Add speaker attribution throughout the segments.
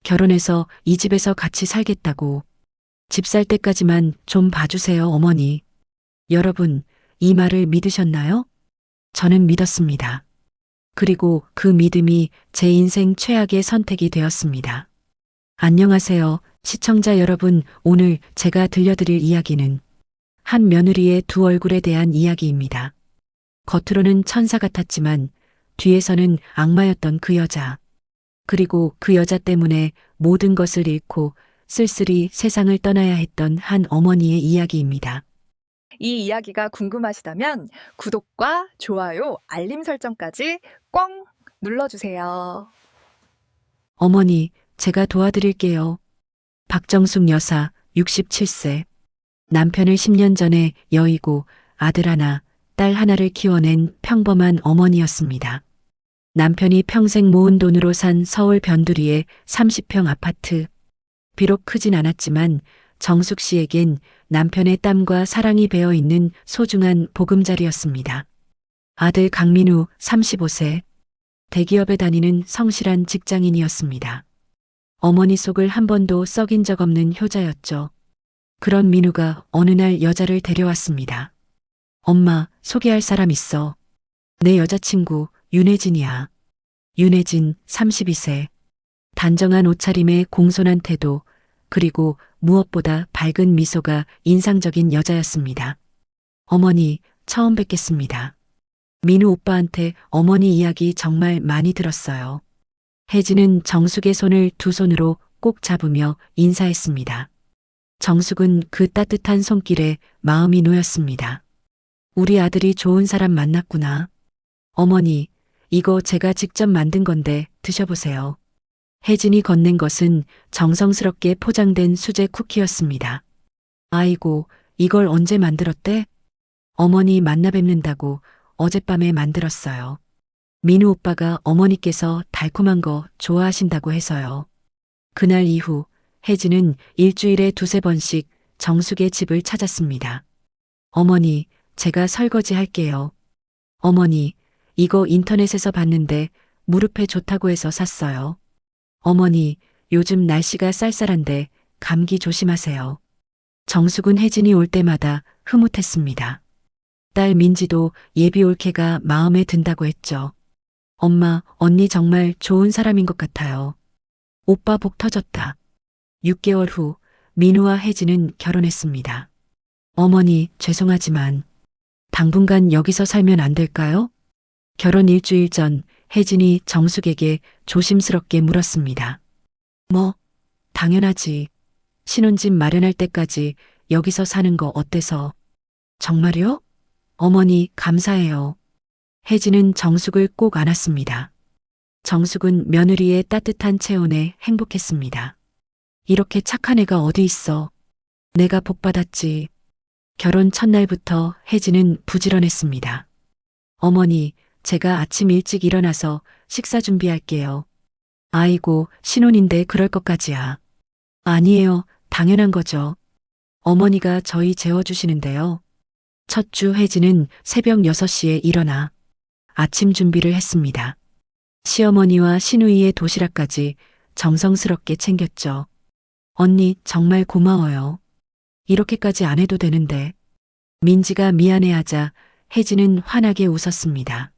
Speaker 1: 결혼해서 이 집에서 같이 살겠다고. 집 살 때까지만 좀 봐주세요, 어머니. 여러분, 이 말을 믿으셨나요? 저는 믿었습니다. 그리고 그 믿음이 제 인생 최악의 선택이 되었습니다. 안녕하세요, 시청자 여러분. 오늘 제가 들려드릴 이야기는 한 며느리의 두 얼굴에 대한 이야기입니다. 겉으로는 천사 같았지만 뒤에서는 악마였던 그 여자. 그리고 그 여자 때문에 모든 것을 잃고 쓸쓸히 세상을 떠나야 했던 한 어머니의 이야기입니다.
Speaker 2: 이 이야기가 궁금하시다면 구독과 좋아요, 알림 설정까지 꽝 눌러주세요.
Speaker 1: 어머니, 제가 도와드릴게요. 박정숙 여사, 67세. 남편을 10년 전에 여의고 아들 하나, 딸 하나를 키워낸 평범한 어머니였습니다. 남편이 평생 모은 돈으로 산 서울 변두리의 30평 아파트. 비록 크진 않았지만 정숙 씨에겐 남편의 땀과 사랑이 배어 있는 소중한 보금자리였습니다. 아들 강민우, 35세. 대기업에 다니는 성실한 직장인이었습니다. 어머니 속을 한 번도 썩인 적 없는 효자였죠. 그런 민우가 어느 날 여자를 데려왔습니다. 엄마, 소개할 사람 있어. 내 여자친구 윤혜진이야. 윤혜진, 32세. 단정한 옷차림에 공손한 태도, 그리고 무엇보다 밝은 미소가 인상적인 여자였습니다. 어머니, 처음 뵙겠습니다. 민우 오빠한테 어머니 이야기 정말 많이 들었어요. 혜진은 정숙의 손을 두 손으로 꼭 잡으며 인사했습니다. 정숙은 그 따뜻한 손길에 마음이 놓였습니다. 우리 아들이 좋은 사람 만났구나. 어머니, 이거 제가 직접 만든 건데 드셔보세요. 혜진이 건넨 것은 정성스럽게 포장된 수제 쿠키였습니다. 아이고, 이걸 언제 만들었대? 어머니 만나 뵙는다고 어젯밤에 만들었어요. 민우 오빠가 어머니께서 달콤한 거 좋아하신다고 해서요. 그날 이후 혜진은 일주일에 두세 번씩 정숙의 집을 찾았습니다. 어머니, 제가 설거지 할게요. 어머니, 이거 인터넷에서 봤는데 무릎에 좋다고 해서 샀어요. 어머니, 요즘 날씨가 쌀쌀한데 감기 조심하세요. 정숙은 혜진이 올 때마다 흐뭇했습니다. 딸 민지도 예비 올케가 마음에 든다고 했죠. 엄마, 언니 정말 좋은 사람인 것 같아요. 오빠 복 터졌다. 6개월 후 민우와 혜진은 결혼했습니다. 어머니, 죄송하지만 당분간 여기서 살면 안 될까요? 결혼 일주일 전 혜진이 정숙에게 조심스럽게 물었습니다. 뭐, 당연하지. 신혼집 마련할 때까지 여기서 사는 거 어때서? 정말요? 어머니, 감사해요. 혜진은 정숙을 꼭 안았습니다. 정숙은 며느리의 따뜻한 체온에 행복했습니다. 이렇게 착한 애가 어디 있어. 내가 복 받았지. 결혼 첫날부터 혜진은 부지런했습니다. 어머니, 제가 아침 일찍 일어나서 식사 준비할게요. 아이고, 신혼인데 그럴 것까지야. 아니에요, 당연한 거죠. 어머니가 저희 재워주시는데요. 첫 주 혜진은 새벽 6시에 일어나 아침 준비를 했습니다. 시어머니와 시누이의 도시락까지 정성스럽게 챙겼죠. 언니, 정말 고마워요. 이렇게까지 안 해도 되는데. 민지가 미안해하자 혜진은 환하게 웃었습니다.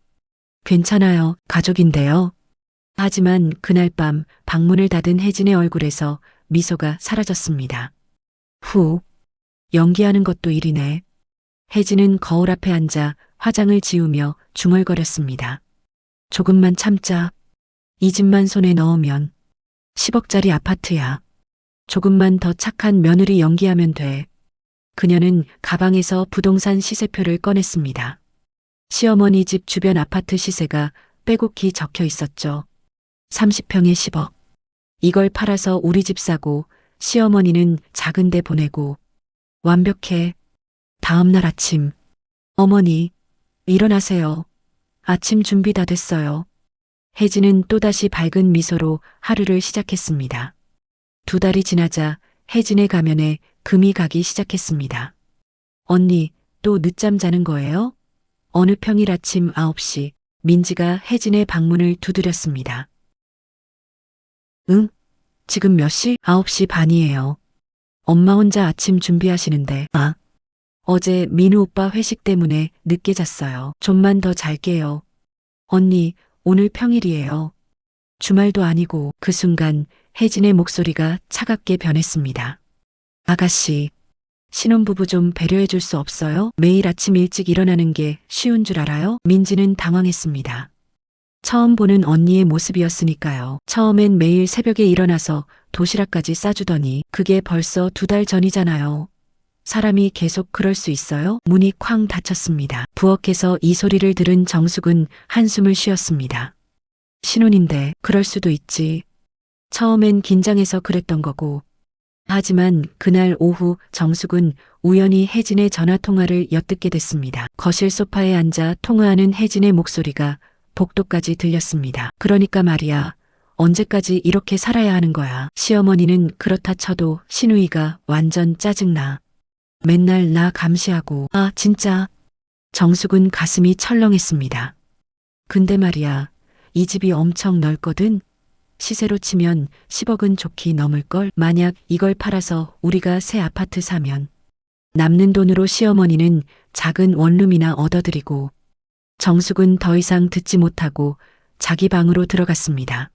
Speaker 1: 괜찮아요, 가족인데요. 하지만 그날 밤 방문을 닫은 혜진의 얼굴에서 미소가 사라졌습니다. 후, 연기하는 것도 일이네. 혜진은 거울 앞에 앉아 화장을 지우며 중얼거렸습니다. 조금만 참자. 이 집만 손에 넣으면 10억짜리 아파트야. 조금만 더 착한 며느리 연기하면 돼. 그녀는 가방에서 부동산 시세표를 꺼냈습니다. 시어머니 집 주변 아파트 시세가 빼곡히 적혀 있었죠. 30평에 10억. 이걸 팔아서 우리 집 사고 시어머니는 작은 데 보내고. 완벽해. 다음 날 아침. 어머니, 일어나세요. 아침 준비 다 됐어요. 혜진은 또다시 밝은 미소로 하루를 시작했습니다. 2달이 지나자 혜진의 가면에 금이 가기 시작했습니다. 언니, 또 늦잠 자는 거예요? 어느 평일 아침 9시 민지가 혜진의 방문을 두드렸습니다. 응? 지금 몇 시? 9시 반이에요. 엄마 혼자 아침 준비하시는데, 어제 민우 오빠 회식 때문에 늦게 잤어요. 좀만 더 잘게요. 언니, 오늘 평일이에요. 주말도 아니고. 그 순간 혜진의 목소리가 차갑게 변했습니다. 아가씨, 신혼부부 좀 배려해 줄 수 없어요? 매일 아침 일찍 일어나는 게 쉬운 줄 알아요? 민지는 당황했습니다. 처음 보는 언니의 모습이었으니까요. 처음엔 매일 새벽에 일어나서 도시락까지 싸주더니 그게 벌써 2달 전이잖아요. 사람이 계속 그럴 수 있어요? 문이 쾅 닫혔습니다. 부엌에서 이 소리를 들은 정숙은 한숨을 쉬었습니다. 신혼인데 그럴 수도 있지. 처음엔 긴장해서 그랬던 거고. 하지만 그날 오후 정숙은 우연히 혜진의 전화통화를 엿듣게 됐습니다. 거실 소파에 앉아 통화하는 혜진의 목소리가 복도까지 들렸습니다. 그러니까 말이야. 언제까지 이렇게 살아야 하는 거야. 시어머니는 그렇다 쳐도 신우이가 완전 짜증나. 맨날 나 감시하고. 진짜. 정숙은 가슴이 철렁했습니다. 근데 말이야. 이 집이 엄청 넓거든. 시세로 치면 10억은 좋게 넘을걸. 만약 이걸 팔아서 우리가 새 아파트 사면 남는 돈으로 시어머니는 작은 원룸이나 얻어드리고. 정숙은 더 이상 듣지 못하고 자기 방으로 들어갔습니다.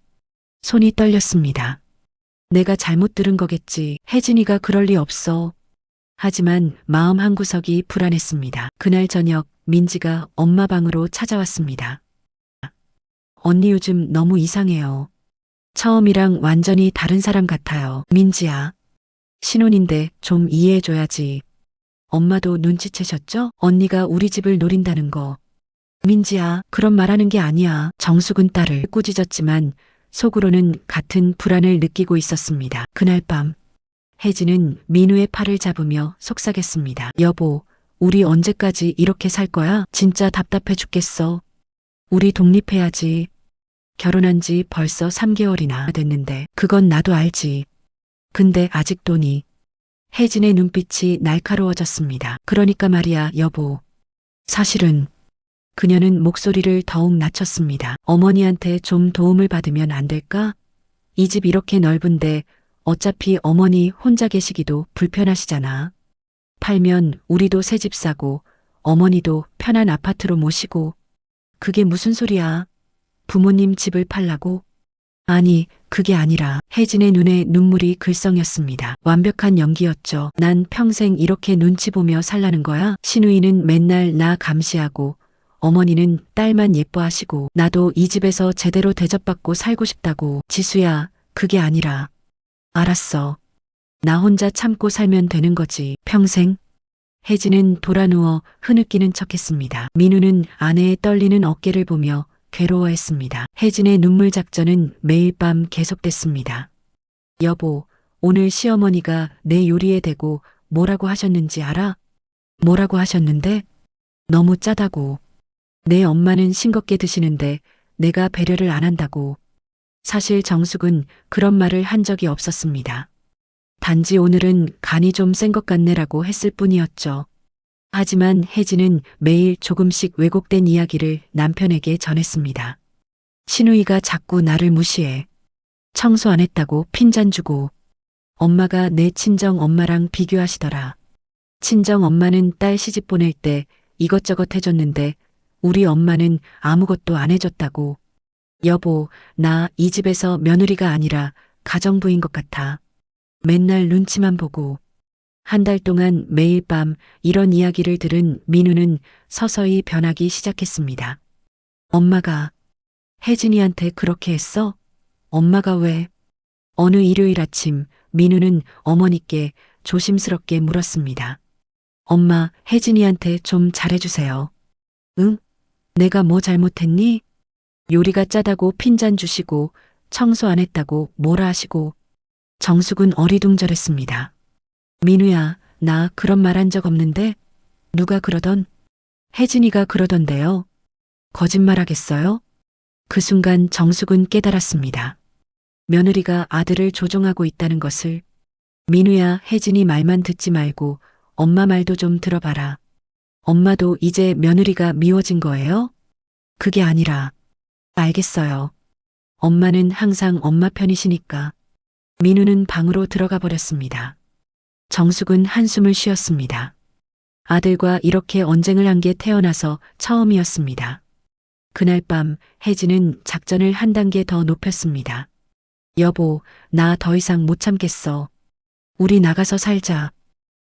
Speaker 1: 손이 떨렸습니다. 내가 잘못 들은 거겠지. 혜진이가 그럴 리 없어. 하지만 마음 한구석이 불안했습니다. 그날 저녁 민지가 엄마 방으로 찾아왔습니다. 언니 요즘 너무 이상해요. 처음이랑 완전히 다른 사람 같아요. 민지야. 신혼인데 좀 이해해줘야지. 엄마도 눈치채셨죠? 언니가 우리 집을 노린다는 거. 민지야, 그런 말하는 게 아니야. 정숙은 딸을 꾸짖었지만 속으로는 같은 불안을 느끼고 있었습니다. 그날 밤 혜진은 민우의 팔을 잡으며 속삭였습니다. 여보, 우리 언제까지 이렇게 살 거야? 진짜 답답해 죽겠어. 우리 독립해야지. 결혼한 지 벌써 3개월이나 됐는데. 그건 나도 알지. 근데 아직도니. 혜진의 눈빛이 날카로워졌습니다. 그러니까 말이야, 여보. 사실은 그녀는 목소리를 더욱 낮췄습니다. 어머니한테 좀 도움을 받으면 안 될까? 이 집 이렇게 넓은데 어차피 어머니 혼자 계시기도 불편하시잖아. 팔면 우리도 새 집 사고 어머니도 편한 아파트로 모시고. 그게 무슨 소리야? 부모님 집을 팔라고? 아니, 그게 아니라. 혜진의 눈에 눈물이 글썽였습니다. 완벽한 연기였죠. 난 평생 이렇게 눈치 보며 살라는 거야? 신우이는 맨날 나 감시하고 어머니는 딸만 예뻐하시고 나도 이 집에서 제대로 대접받고 살고 싶다고. 지수야, 그게 아니라. 알았어. 나 혼자 참고 살면 되는 거지. 평생? 혜진은 돌아누워 흐느끼는 척했습니다. 민우는 아내의 떨리는 어깨를 보며 괴로워했습니다. 혜진의 눈물 작전은 매일 밤 계속됐습니다. 여보, 오늘 시어머니가 내 요리에 대고 뭐라고 하셨는지 알아? 뭐라고 하셨는데? 너무 짜다고. 내 엄마는 싱겁게 드시는데 내가 배려를 안 한다고. 사실 정숙은 그런 말을 한 적이 없었습니다. 단지 오늘은 간이 좀 센 것 같네라고 했을 뿐이었죠. 하지만 혜진은 매일 조금씩 왜곡된 이야기를 남편에게 전했습니다. 신우이가 자꾸 나를 무시해. 청소 안 했다고 핀잔 주고. 엄마가 내 친정 엄마랑 비교하시더라. 친정 엄마는 딸 시집 보낼 때 이것저것 해줬는데 우리 엄마는 아무것도 안 해줬다고. 여보, 나 이 집에서 며느리가 아니라 가정부인 것 같아. 맨날 눈치만 보고. 한 달 동안 매일 밤 이런 이야기를 들은 민우는 서서히 변하기 시작했습니다. 엄마가 혜진이한테 그렇게 했어? 엄마가 왜? 어느 일요일 아침 민우는 어머니께 조심스럽게 물었습니다. 엄마, 혜진이한테 좀 잘해주세요. 응? 내가 뭐 잘못했니? 요리가 짜다고 핀잔 주시고 청소 안 했다고 뭐라 하시고. 정숙은 어리둥절했습니다. 민우야, 나 그런 말 한 적 없는데? 누가 그러던? 혜진이가 그러던데요. 거짓말하겠어요? 그 순간 정숙은 깨달았습니다. 며느리가 아들을 조종하고 있다는 것을. 민우야, 혜진이 말만 듣지 말고 엄마 말도 좀 들어봐라. 엄마도 이제 며느리가 미워진 거예요? 그게 아니라. 알겠어요. 엄마는 항상 엄마 편이시니까. 민우는 방으로 들어가 버렸습니다. 정숙은 한숨을 쉬었습니다. 아들과 이렇게 언쟁을 한 게 태어나서 처음이었습니다. 그날 밤 혜진은 작전을 한 단계 더 높였습니다. 여보, 나 더 이상 못 참겠어. 우리 나가서 살자.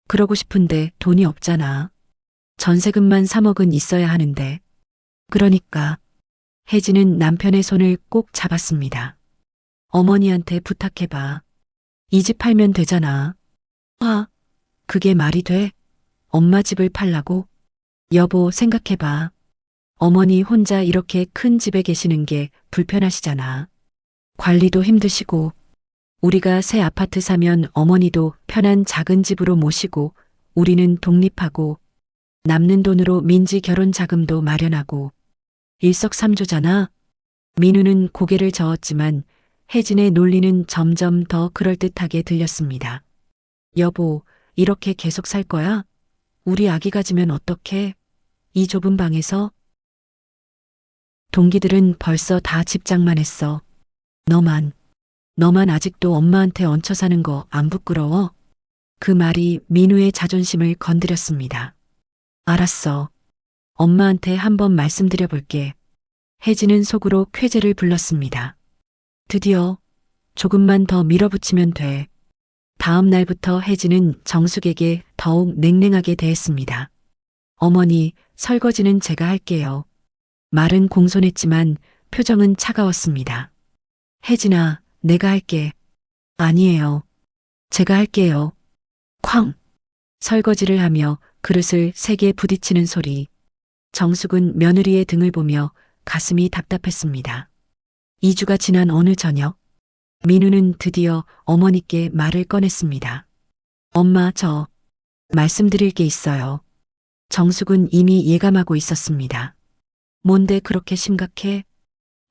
Speaker 1: 그러고 싶은데 돈이 없잖아. 전세금만 3억은 있어야 하는데. 그러니까 혜진은 남편의 손을 꼭 잡았습니다. 어머니한테 부탁해봐. 이 집 팔면 되잖아. 아, 그게 말이 돼? 엄마 집을 팔라고? 여보, 생각해봐. 어머니 혼자 이렇게 큰 집에 계시는 게 불편하시잖아. 관리도 힘드시고, 우리가 새 아파트 사면 어머니도 편한 작은 집으로 모시고, 우리는 독립하고, 남는 돈으로 민지 결혼 자금도 마련하고, 일석삼조잖아. 민우는 고개를 저었지만 혜진의 논리는 점점 더 그럴듯하게 들렸습니다. 여보, 이렇게 계속 살 거야? 우리 아기 가지면 어떡해? 이 좁은 방에서? 동기들은 벌써 다 집장만 했어. 너만 아직도 엄마한테 얹혀 사는 거 안 부끄러워? 그 말이 민우의 자존심을 건드렸습니다. 알았어. 엄마한테 한번 말씀드려 볼게. 혜진은 속으로 쾌재를 불렀습니다. 드디어 조금만 더 밀어붙이면 돼. 다음 날부터 혜진은 정숙에게 더욱 냉랭하게 대했습니다. 어머니, 설거지는 제가 할게요. 말은 공손했지만 표정은 차가웠습니다. 혜진아, 내가 할게. 아니에요. 제가 할게요. 쾅! 설거지를 하며 그릇을 세게 부딪히는 소리. 정숙은 며느리의 등을 보며 가슴이 답답했습니다. 2주가 지난 어느 저녁, 민우는 드디어 어머니께 말을 꺼냈습니다. 엄마, 저 말씀드릴 게 있어요. 정숙은 이미 예감하고 있었습니다. 뭔데 그렇게 심각해?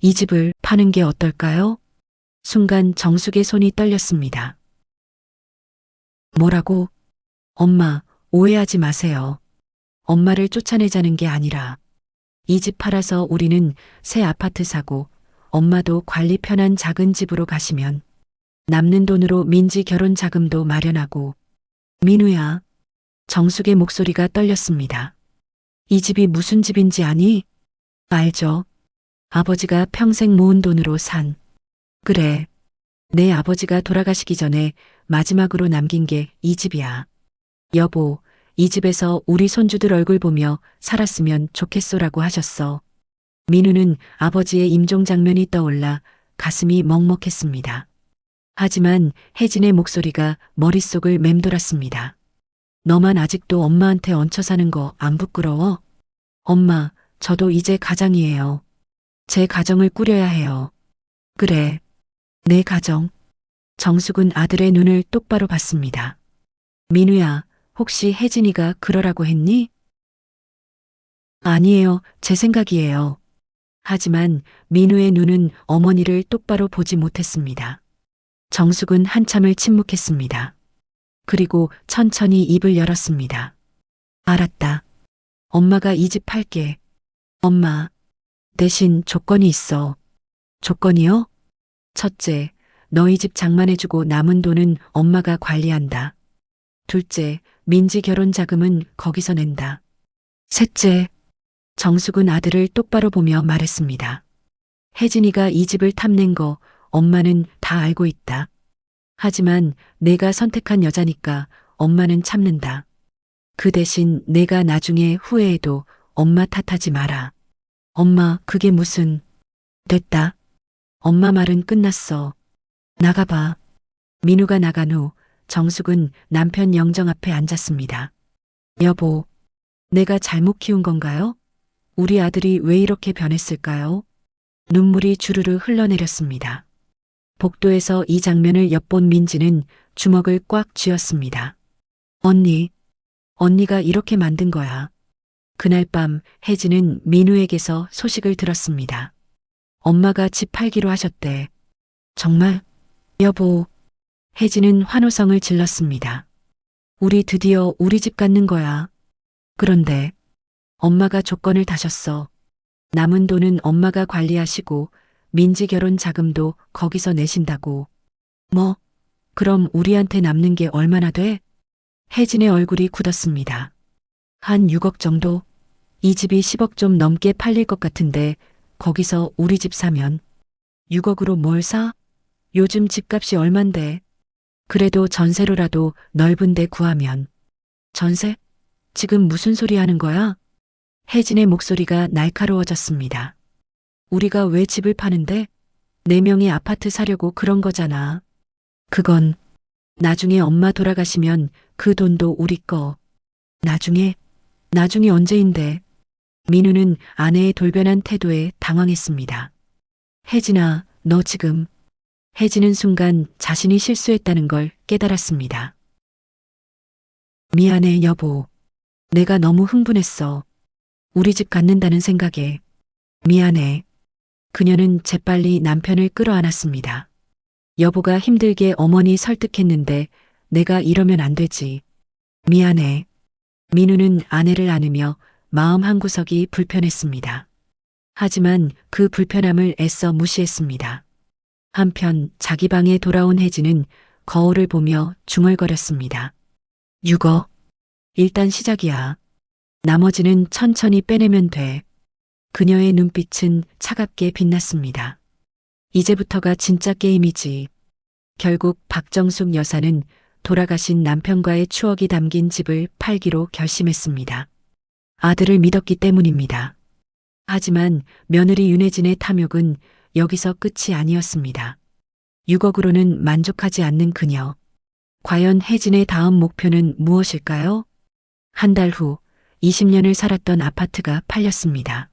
Speaker 1: 이 집을 파는 게 어떨까요? 순간 정숙의 손이 떨렸습니다. 뭐라고? 엄마, 오해하지 마세요. 엄마를 쫓아내자는 게 아니라 이 집 팔아서 우리는 새 아파트 사고 엄마도 관리 편한 작은 집으로 가시면 남는 돈으로 민지 결혼 자금도 마련하고. 민우야. 정숙의 목소리가 떨렸습니다. 이 집이 무슨 집인지 아니? 알죠. 아버지가 평생 모은 돈으로 산. 그래. 내 아버지가 돌아가시기 전에 마지막으로 남긴 게 이 집이야. 여보, 이 집에서 우리 손주들 얼굴 보며 살았으면 좋겠소라고 하셨어. 민우는 아버지의 임종 장면이 떠올라 가슴이 먹먹했습니다. 하지만 혜진의 목소리가 머릿속을 맴돌았습니다. 너만 아직도 엄마한테 얹혀 사는 거 안 부끄러워? 엄마, 저도 이제 가장이에요. 제 가정을 꾸려야 해요. 그래, 내 가정. 정숙은 아들의 눈을 똑바로 봤습니다. 민우야, 혹시 혜진이가 그러라고 했니? 아니에요, 제 생각이에요. 하지만 민우의 눈은 어머니를 똑바로 보지 못했습니다. 정숙은 한참을 침묵했습니다. 그리고 천천히 입을 열었습니다. 알았다. 엄마가 이 집 팔게. 엄마, 대신 조건이 있어. 조건이요? 첫째, 너희 집 장만해주고 남은 돈은 엄마가 관리한다. 둘째, 민지 결혼 자금은 거기서 낸다. 셋째, 정숙은 아들을 똑바로 보며 말했습니다. 혜진이가 이 집을 탐낸 거 엄마는 다 알고 있다. 하지만 내가 선택한 여자니까 엄마는 참는다. 그 대신 내가 나중에 후회해도 엄마 탓하지 마라. 엄마, 그게 무슨... 됐다. 엄마 말은 끝났어. 나가봐. 민우가 나간 후 정숙은 남편 영정 앞에 앉았습니다. 여보, 내가 잘못 키운 건가요? 우리 아들이 왜 이렇게 변했을까요? 눈물이 주르르 흘러내렸습니다. 복도에서 이 장면을 엿본 민지는 주먹을 꽉 쥐었습니다. 언니가 이렇게 만든 거야. 그날 밤 혜진은 민우에게서 소식을 들었습니다. 엄마가 집 팔기로 하셨대. 정말? 여보. 혜진은 환호성을 질렀습니다. 우리 드디어 우리 집 갖는 거야. 그런데 엄마가 조건을 다셨어. 남은 돈은 엄마가 관리하시고 민지 결혼 자금도 거기서 내신다고. 뭐? 그럼 우리한테 남는 게 얼마나 돼? 혜진의 얼굴이 굳었습니다. 한 6억 정도? 이 집이 10억 좀 넘게 팔릴 것 같은데 거기서 우리 집 사면 6억으로 뭘 사? 요즘 집값이 얼만데? 그래도 전세로라도 넓은 데 구하면. 전세? 지금 무슨 소리 하는 거야? 혜진의 목소리가 날카로워졌습니다. 우리가 왜 집을 파는데? 4명이 아파트 사려고 그런 거잖아. 그건 나중에 엄마 돌아가시면 그 돈도 우리 거. 나중에? 나중이 언제인데? 민우는 아내의 돌변한 태도에 당황했습니다. 혜진아, 너 지금. 혜진은 순간 자신이 실수했다는 걸 깨달았습니다. 미안해, 여보. 내가 너무 흥분했어. 우리 집 갖는다는 생각에. 미안해. 그녀는 재빨리 남편을 끌어안았습니다. 여보가 힘들게 어머니 설득했는데 내가 이러면 안 되지. 미안해. 민우는 아내를 안으며 마음 한구석이 불편했습니다. 하지만 그 불편함을 애써 무시했습니다. 한편 자기 방에 돌아온 혜진은 거울을 보며 중얼거렸습니다. 6억. 일단 시작이야. 나머지는 천천히 빼내면 돼. 그녀의 눈빛은 차갑게 빛났습니다. 이제부터가 진짜 게임이지. 결국 박정숙 여사는 돌아가신 남편과의 추억이 담긴 집을 팔기로 결심했습니다. 아들을 믿었기 때문입니다. 하지만 며느리 윤혜진의 탐욕은 여기서 끝이 아니었습니다. 6억으로는 만족하지 않는 그녀. 과연 혜진의 다음 목표는 무엇일까요? 한 달 후 20년을 살았던 아파트가 팔렸습니다.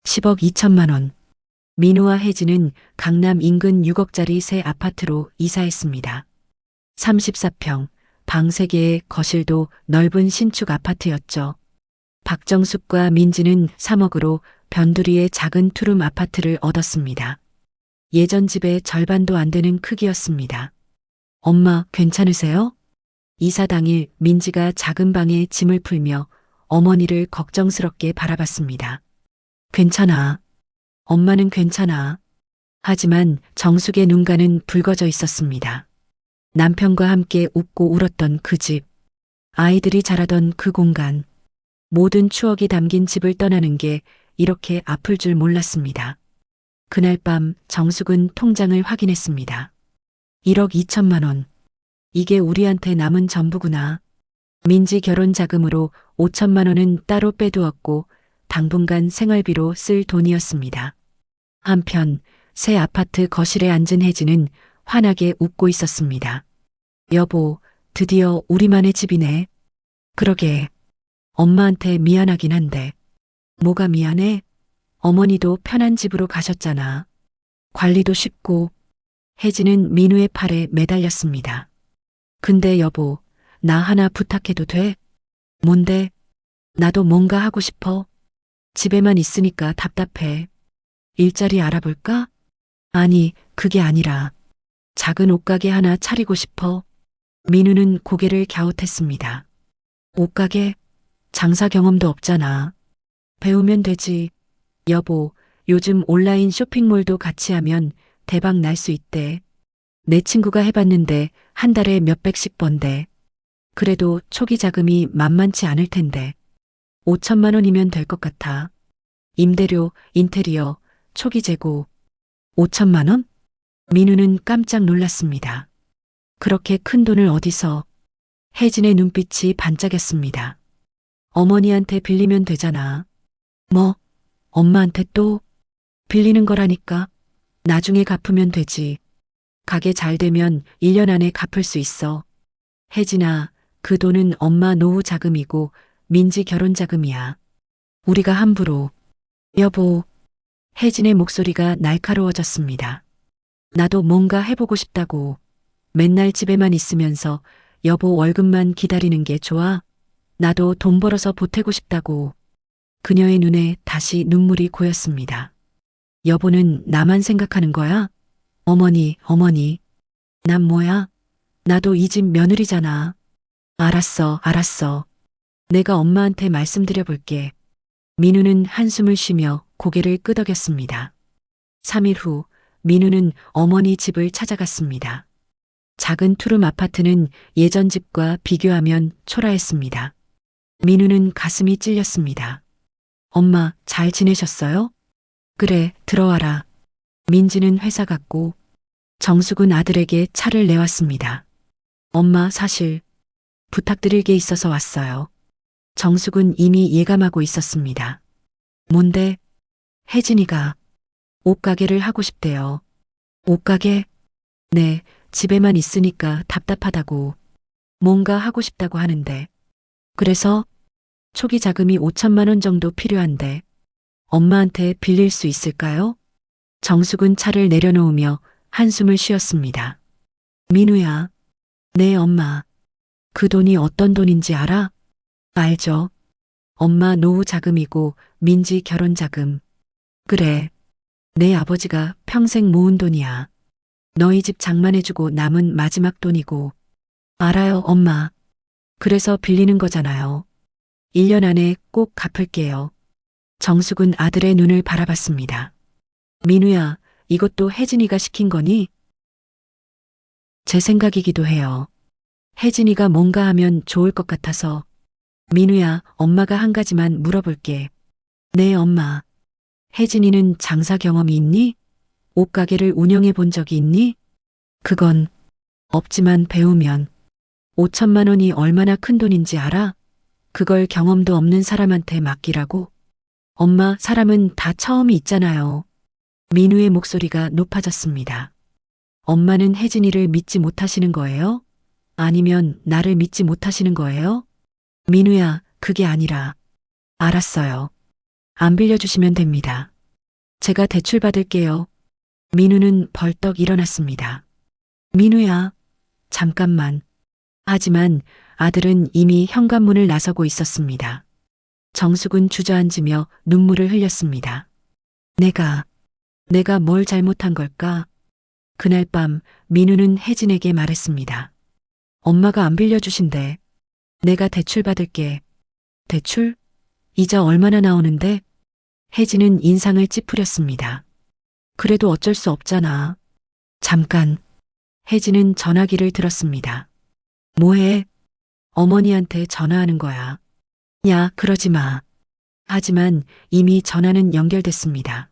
Speaker 1: 10억 2천만 원. 민우와 혜진은 강남 인근 6억짜리 새 아파트로 이사했습니다. 34평, 방 3개의 거실도 넓은 신축 아파트였죠. 박정숙과 민지는 3억으로 변두리의 작은 투룸 아파트를 얻었습니다. 예전 집의 절반도 안 되는 크기였습니다. 엄마, 괜찮으세요? 이사 당일 민지가 작은 방에 짐을 풀며 어머니를 걱정스럽게 바라봤습니다. 괜찮아. 엄마는 괜찮아. 하지만 정숙의 눈가는 붉어져 있었습니다. 남편과 함께 웃고 울었던 그 집, 아이들이 자라던 그 공간, 모든 추억이 담긴 집을 떠나는 게 이렇게 아플 줄 몰랐습니다. 그날 밤 정숙은 통장을 확인했습니다. 1억 2천만 원. 이게 우리한테 남은 전부구나. 민지 결혼 자금으로 5천만 원은 따로 빼두었고 당분간 생활비로 쓸 돈이었습니다. 한편 새 아파트 거실에 앉은 혜진은 환하게 웃고 있었습니다. 여보, 드디어 우리만의 집이네. 그러게. 엄마한테 미안하긴 한데. 뭐가 미안해? 어머니도 편한 집으로 가셨잖아. 관리도 쉽고. 혜진은 민우의 팔에 매달렸습니다. 근데 여보, 나 하나 부탁해도 돼? 뭔데? 나도 뭔가 하고 싶어. 집에만 있으니까 답답해. 일자리 알아볼까? 아니, 그게 아니라 작은 옷가게 하나 차리고 싶어. 민우는 고개를 갸웃했습니다. 옷가게? 장사 경험도 없잖아. 배우면 되지. 여보, 요즘 온라인 쇼핑몰도 같이 하면 대박 날 수 있대. 내 친구가 해봤는데 한 달에 몇백씩 번대. 그래도 초기 자금이 만만치 않을 텐데. 5천만 원이면 될 것 같아. 임대료, 인테리어, 초기 재고. 5천만 원? 민우는 깜짝 놀랐습니다. 그렇게 큰 돈을 어디서? 혜진의 눈빛이 반짝였습니다. 어머니한테 빌리면 되잖아. 뭐? 엄마한테 또? 빌리는 거라니까. 나중에 갚으면 되지. 가게 잘 되면 1년 안에 갚을 수 있어. 혜진아, 그 돈은 엄마 노후 자금이고 민지 결혼 자금이야. 우리가 함부로. 여보. 혜진의 목소리가 날카로워졌습니다. 나도 뭔가 해보고 싶다고. 맨날 집에만 있으면서 여보 월급만 기다리는 게 좋아? 나도 돈 벌어서 보태고 싶다고. 그녀의 눈에 다시 눈물이 고였습니다. 여보는 나만 생각하는 거야? 어머니, 어머니. 난 뭐야? 나도 이 집 며느리잖아. 알았어, 알았어. 내가 엄마한테 말씀드려 볼게. 민우는 한숨을 쉬며 고개를 끄덕였습니다. 3일 후 민우는 어머니 집을 찾아갔습니다. 작은 투룸 아파트는 예전 집과 비교하면 초라했습니다. 민우는 가슴이 찔렸습니다. 엄마, 잘 지내셨어요? 그래, 들어와라. 민지는 회사 갔고 정숙은 아들에게 차를 내왔습니다. 엄마, 사실 부탁드릴 게 있어서 왔어요. 정숙은 이미 예감하고 있었습니다. 뭔데? 혜진이가 옷가게를 하고 싶대요. 옷가게? 네, 집에만 있으니까 답답하다고 뭔가 하고 싶다고 하는데. 그래서 초기 자금이 5천만 원 정도 필요한데 엄마한테 빌릴 수 있을까요? 정숙은 차를 내려놓으며 한숨을 쉬었습니다. 민우야. 네, 엄마. 그 돈이 어떤 돈인지 알아? 알죠. 엄마 노후 자금이고 민지 결혼 자금. 그래. 내 아버지가 평생 모은 돈이야. 너희 집 장만해주고 남은 마지막 돈이고. 알아요, 엄마. 그래서 빌리는 거잖아요. 1년 안에 꼭 갚을게요. 정숙은 아들의 눈을 바라봤습니다. 민우야, 이것도 혜진이가 시킨 거니? 제 생각이기도 해요. 혜진이가 뭔가 하면 좋을 것 같아서. 민우야, 엄마가 한 가지만 물어볼게. 네, 엄마. 혜진이는 장사 경험이 있니? 옷가게를 운영해 본 적이 있니? 그건 없지만 배우면 5천만 원이 얼마나 큰 돈인지 알아? 그걸 경험도 없는 사람한테 맡기라고? 엄마, 사람은 다 처음이 있잖아요. 민우의 목소리가 높아졌습니다. 엄마는 혜진이를 믿지 못하시는 거예요? 아니면 나를 믿지 못하시는 거예요? 민우야, 그게 아니라. 알았어요. 안 빌려주시면 됩니다. 제가 대출 받을게요. 민우는 벌떡 일어났습니다. 민우야, 잠깐만. 하지만 아들은 이미 현관문을 나서고 있었습니다. 정숙은 주저앉으며 눈물을 흘렸습니다. 내가 뭘 잘못한 걸까? 그날 밤 민우는 혜진에게 말했습니다. 엄마가 안 빌려주신대. 내가 대출 받을게. 대출? 이자 얼마나 나오는데? 혜진은 인상을 찌푸렸습니다. 그래도 어쩔 수 없잖아. 잠깐. 혜진은 전화기를 들었습니다. 뭐해? 어머니한테 전화하는 거야. 야, 그러지 마. 하지만 이미 전화는 연결됐습니다.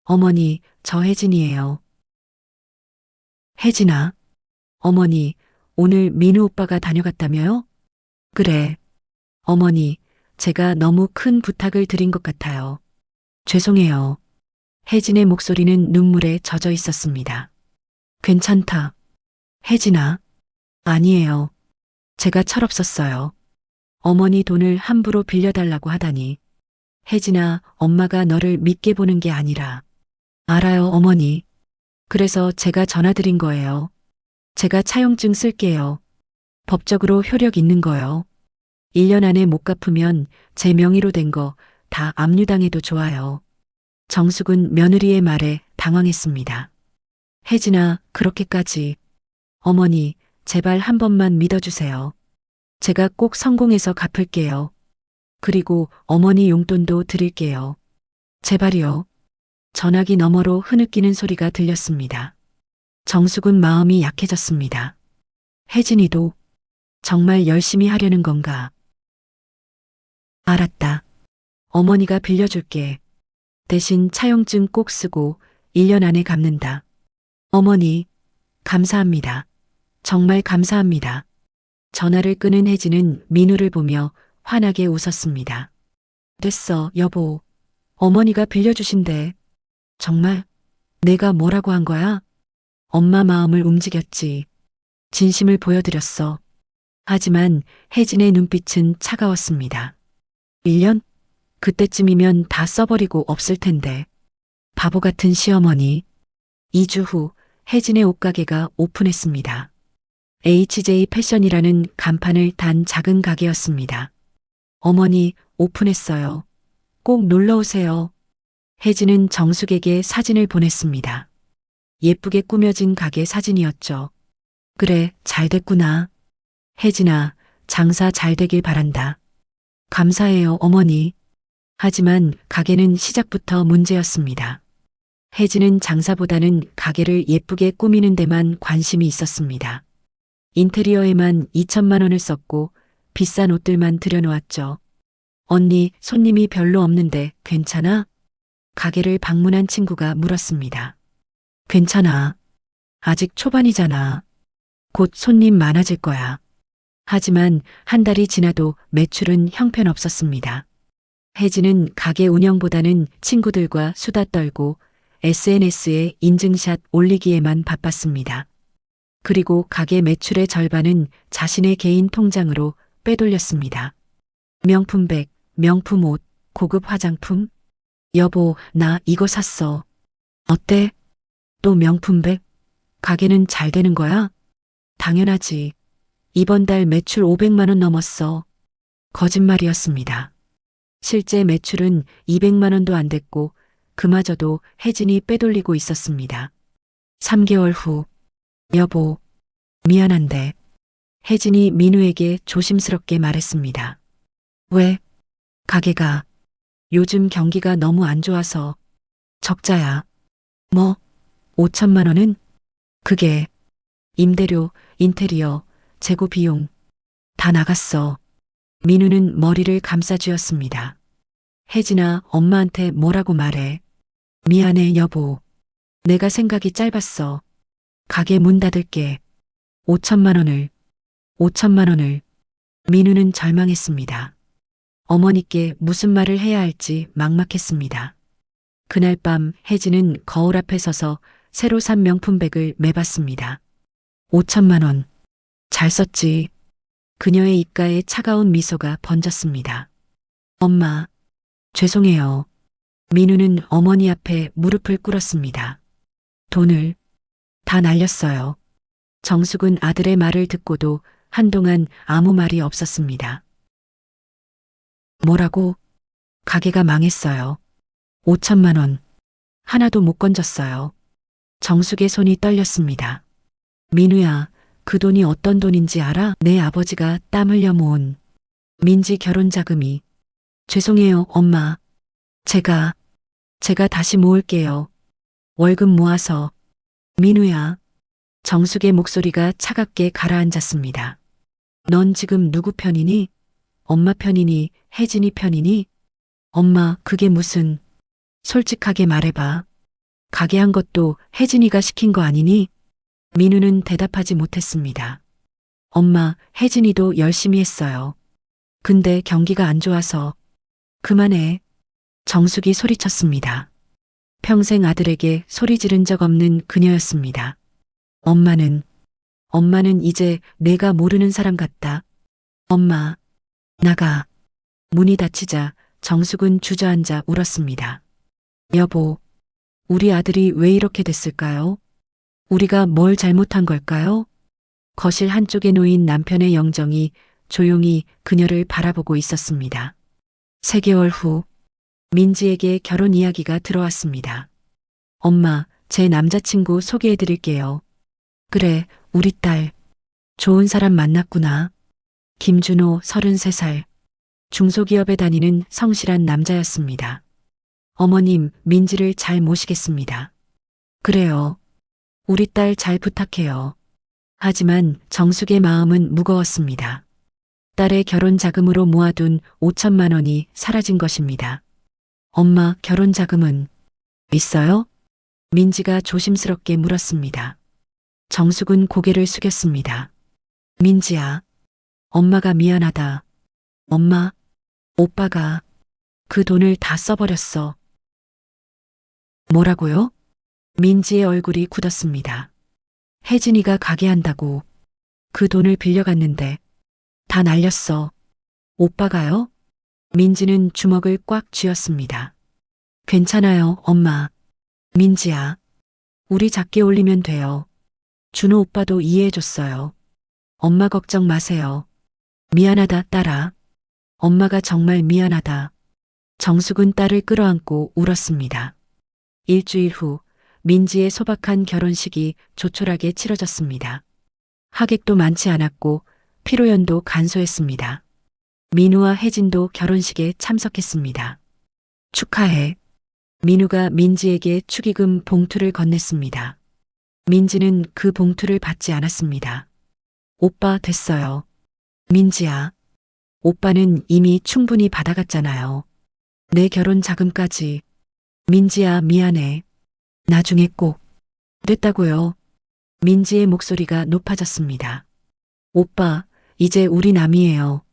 Speaker 1: 어머니, 저 혜진이에요. 혜진아. 어머니, 오늘 민우 오빠가 다녀갔다며요? 그래. 어머니, 제가 너무 큰 부탁을 드린 것 같아요. 죄송해요. 혜진의 목소리는 눈물에 젖어 있었습니다. 괜찮다. 혜진아. 아니에요. 제가 철없었어요. 어머니 돈을 함부로 빌려달라고 하다니. 혜진아, 엄마가 너를 믿게 보는 게 아니라. 알아요, 어머니. 그래서 제가 전화드린 거예요. 제가 차용증 쓸게요. 법적으로 효력 있는 거요. 1년 안에 못 갚으면 제 명의로 된 거 다 압류당해도 좋아요. 정숙은 며느리의 말에 당황했습니다. 혜진아, 그렇게까지. 어머니, 제발 한 번만 믿어주세요. 제가 꼭 성공해서 갚을게요. 그리고 어머니 용돈도 드릴게요. 제발이요. 전화기 너머로 흐느끼는 소리가 들렸습니다. 정숙은 마음이 약해졌습니다. 혜진이도 정말 열심히 하려는 건가? 알았다. 어머니가 빌려줄게. 대신 차용증 꼭 쓰고 1년 안에 갚는다. 어머니, 감사합니다. 정말 감사합니다. 전화를 끄는 혜진은 민우를 보며 환하게 웃었습니다. 됐어, 여보. 어머니가 빌려주신대. 정말? 내가 뭐라고 한 거야? 엄마 마음을 움직였지. 진심을 보여드렸어. 하지만 혜진의 눈빛은 차가웠습니다. 1년? 그때쯤이면 다 써버리고 없을 텐데. 바보 같은 시어머니. 2주 후 혜진의 옷가게가 오픈했습니다. HJ 패션이라는 간판을 단 작은 가게였습니다. 어머니, 오픈했어요. 꼭 놀러 오세요. 혜진은 정숙에게 사진을 보냈습니다. 예쁘게 꾸며진 가게 사진이었죠. 그래, 잘 됐구나. 혜진아, 장사 잘 되길 바란다. 감사해요, 어머니. 하지만 가게는 시작부터 문제였습니다. 혜진은 장사보다는 가게를 예쁘게 꾸미는 데만 관심이 있었습니다. 인테리어에만 2천만 원을 썼고 비싼 옷들만 들여놓았죠. 언니, 손님이 별로 없는데 괜찮아? 가게를 방문한 친구가 물었습니다. 괜찮아. 아직 초반이잖아. 곧 손님 많아질 거야. 하지만 한 달이 지나도 매출은 형편없었습니다. 혜진은 가게 운영보다는 친구들과 수다 떨고 SNS에 인증샷 올리기에만 바빴습니다. 그리고 가게 매출의 절반은 자신의 개인 통장으로 빼돌렸습니다. 명품백, 명품 옷, 고급 화장품. 여보, 나 이거 샀어. 어때? 또 명품백? 가게는 잘 되는 거야? 당연하지. 이번 달 매출 500만 원 넘었어. 거짓말이었습니다. 실제 매출은 200만 원도 안 됐고 그마저도 혜진이 빼돌리고 있었습니다. 3개월 후, 여보, 미안한데 혜진이 민우에게 조심스럽게 말했습니다. 왜? 가게가 요즘 경기가 너무 안 좋아서 적자야. 뭐? 5천만 원은? 그게 임대료, 인테리어, 재고 비용 다 나갔어. 민우는 머리를 감싸쥐었습니다. 혜진아, 엄마한테 뭐라고 말해. 미안해, 여보. 내가 생각이 짧았어. 가게 문 닫을게. 5천만 원을. 5천만 원을. 민우는 절망했습니다. 어머니께 무슨 말을 해야 할지 막막했습니다. 그날 밤 혜진은 거울 앞에 서서 새로 산 명품백을 매봤습니다. 5천만 원. 잘 썼지. 그녀의 입가에 차가운 미소가 번졌습니다. 엄마, 죄송해요. 민우는 어머니 앞에 무릎을 꿇었습니다. 돈을 다 날렸어요. 정숙은 아들의 말을 듣고도 한동안 아무 말이 없었습니다. 뭐라고? 가게가 망했어요. 5천만 원. 하나도 못 건졌어요. 정숙의 손이 떨렸습니다. 민우야, 그 돈이 어떤 돈인지 알아? 내 아버지가 땀 흘려 모은 민지 결혼 자금이. 죄송해요, 엄마. 제가 다시 모을게요. 월급 모아서. 민우야. 정숙의 목소리가 차갑게 가라앉았습니다. 넌 지금 누구 편이니? 엄마 편이니? 혜진이 편이니? 엄마, 그게 무슨... 솔직하게 말해봐. 가게 한 것도 혜진이가 시킨 거 아니니? 민우는 대답하지 못했습니다. 엄마, 혜진이도 열심히 했어요. 근데 경기가 안 좋아서. 그만해. 정숙이 소리쳤습니다. 평생 아들에게 소리 지른 적 없는 그녀였습니다. 엄마는 이제 내가 모르는 사람 같다. 엄마, 나가. 문이 닫히자 정숙은 주저앉아 울었습니다. 여보, 우리 아들이 왜 이렇게 됐을까요? 우리가 뭘 잘못한 걸까요? 거실 한쪽에 놓인 남편의 영정이 조용히 그녀를 바라보고 있었습니다. 3개월 후, 민지에게 결혼 이야기가 들어왔습니다. 엄마, 제 남자친구 소개해드릴게요. 그래, 우리 딸. 좋은 사람 만났구나. 김준호, 33살. 중소기업에 다니는 성실한 남자였습니다. 어머님, 민지를 잘 모시겠습니다. 그래요. 우리 딸 잘 부탁해요. 하지만 정숙의 마음은 무거웠습니다. 딸의 결혼 자금으로 모아둔 5천만 원이 사라진 것입니다. 엄마, 결혼 자금은 있어요? 민지가 조심스럽게 물었습니다. 정숙은 고개를 숙였습니다. 민지야, 엄마가 미안하다. 엄마, 오빠가 그 돈을 다 써버렸어. 뭐라고요? 민지의 얼굴이 굳었습니다. 혜진이가 가게 한다고 그 돈을 빌려갔는데 다 날렸어. 오빠가요? 민지는 주먹을 꽉 쥐었습니다. 괜찮아요, 엄마. 민지야, 우리 작게 올리면 돼요. 준호 오빠도 이해해줬어요. 엄마 걱정 마세요. 미안하다, 딸아. 엄마가 정말 미안하다. 정숙은 딸을 끌어안고 울었습니다. 일주일 후 민지의 소박한 결혼식이 조촐하게 치러졌습니다. 하객도 많지 않았고 피로연도 간소했습니다. 민우와 혜진도 결혼식에 참석했습니다. 축하해. 민우가 민지에게 축의금 봉투를 건넸습니다. 민지는 그 봉투를 받지 않았습니다. 오빠 됐어요. 민지야. 오빠는 이미 충분히 받아갔잖아요. 내 결혼 자금까지. 민지야, 미안해. 나중에 꼭. 됐다고요. 민지의 목소리가 높아졌습니다. 오빠, 이제 우리 남이에요.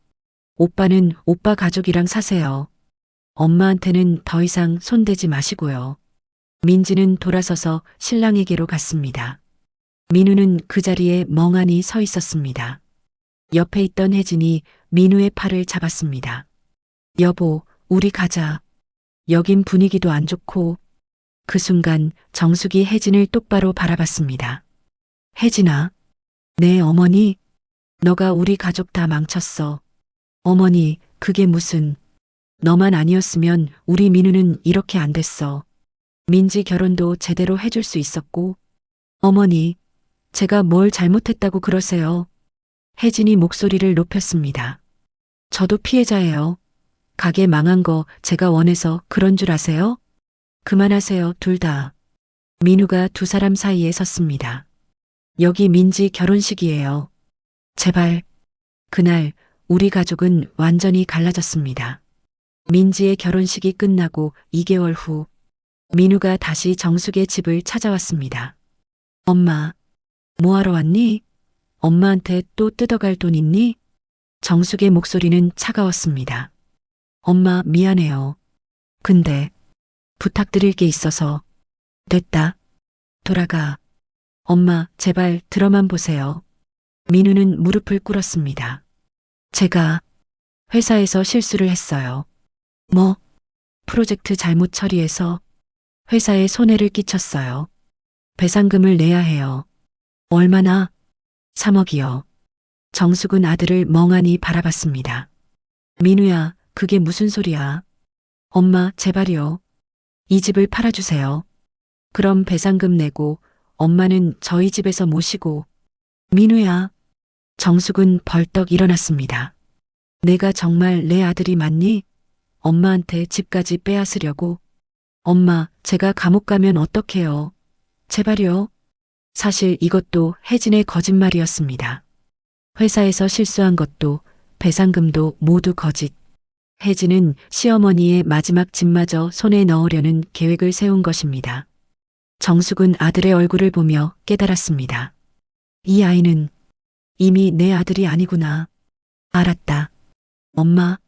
Speaker 1: 오빠는 오빠 가족이랑 사세요. 엄마한테는 더 이상 손대지 마시고요. 민지는 돌아서서 신랑에게로 갔습니다. 민우는 그 자리에 멍하니 서 있었습니다. 옆에 있던 혜진이 민우의 팔을 잡았습니다. 여보, 우리 가자. 여긴 분위기도 안 좋고. 그 순간 정숙이 혜진을 똑바로 바라봤습니다. 혜진아, 네 어머니, 너가 우리 가족 다 망쳤어. 어머니, 그게 무슨, 너만 아니었으면 우리 민우는 이렇게 안 됐어. 민지 결혼도 제대로 해줄 수 있었고. 어머니, 제가 뭘 잘못했다고 그러세요? 혜진이 목소리를 높였습니다. 저도 피해자예요. 가게 망한 거 제가 원해서 그런 줄 아세요? 그만하세요, 둘 다. 민우가 두 사람 사이에 섰습니다. 여기 민지 결혼식이에요. 제발. 그날 우리 가족은 완전히 갈라졌습니다. 민지의 결혼식이 끝나고 2개월 후 민우가 다시 정숙의 집을 찾아왔습니다. 엄마, 뭐하러 왔니? 엄마한테 또 뜯어갈 돈 있니? 정숙의 목소리는 차가웠습니다. 엄마, 미안해요. 근데 부탁드릴 게 있어서. 됐다. 돌아가. 엄마, 제발 들어만 보세요. 민우는 무릎을 꿇었습니다. 제가 회사에서 실수를 했어요. 뭐? 프로젝트 잘못 처리해서 회사에 손해를 끼쳤어요. 배상금을 내야 해요. 얼마나? 3억이요. 정숙은 아들을 멍하니 바라봤습니다. 민우야, 그게 무슨 소리야? 엄마, 제발요. 이 집을 팔아주세요. 그럼 배상금 내고 엄마는 저희 집에서 모시고. 민우야. 정숙은 벌떡 일어났습니다. 내가 정말 내 아들이 맞니? 엄마한테 집까지 빼앗으려고. 엄마, 제가 감옥 가면 어떡해요? 제발요. 사실 이것도 혜진의 거짓말이었습니다. 회사에서 실수한 것도 배상금도 모두 거짓. 혜진은 시어머니의 마지막 집마저 손에 넣으려는 계획을 세운 것입니다. 정숙은 아들의 얼굴을 보며 깨달았습니다. 이 아이는 이미 내 아들이 아니구나. 알았다. 엄마,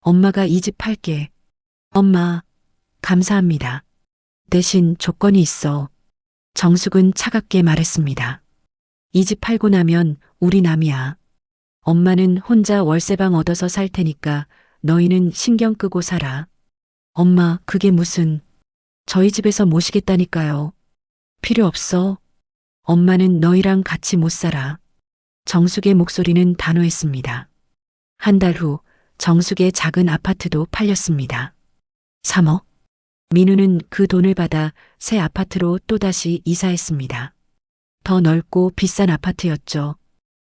Speaker 1: 엄마가 이 집 팔게. 엄마, 감사합니다. 대신 조건이 있어. 정숙은 차갑게 말했습니다. 이 집 팔고 나면 우리 남이야. 엄마는 혼자 월세방 얻어서 살 테니까 너희는 신경 끄고 살아. 엄마, 그게 무슨. 저희 집에서 모시겠다니까요. 필요 없어. 엄마는 너희랑 같이 못 살아. 정숙의 목소리는 단호했습니다. 한 달 후 정숙의 작은 아파트도 팔렸습니다. 3억. 민우는 그 돈을 받아 새 아파트로 또다시 이사했습니다. 더 넓고 비싼 아파트였죠.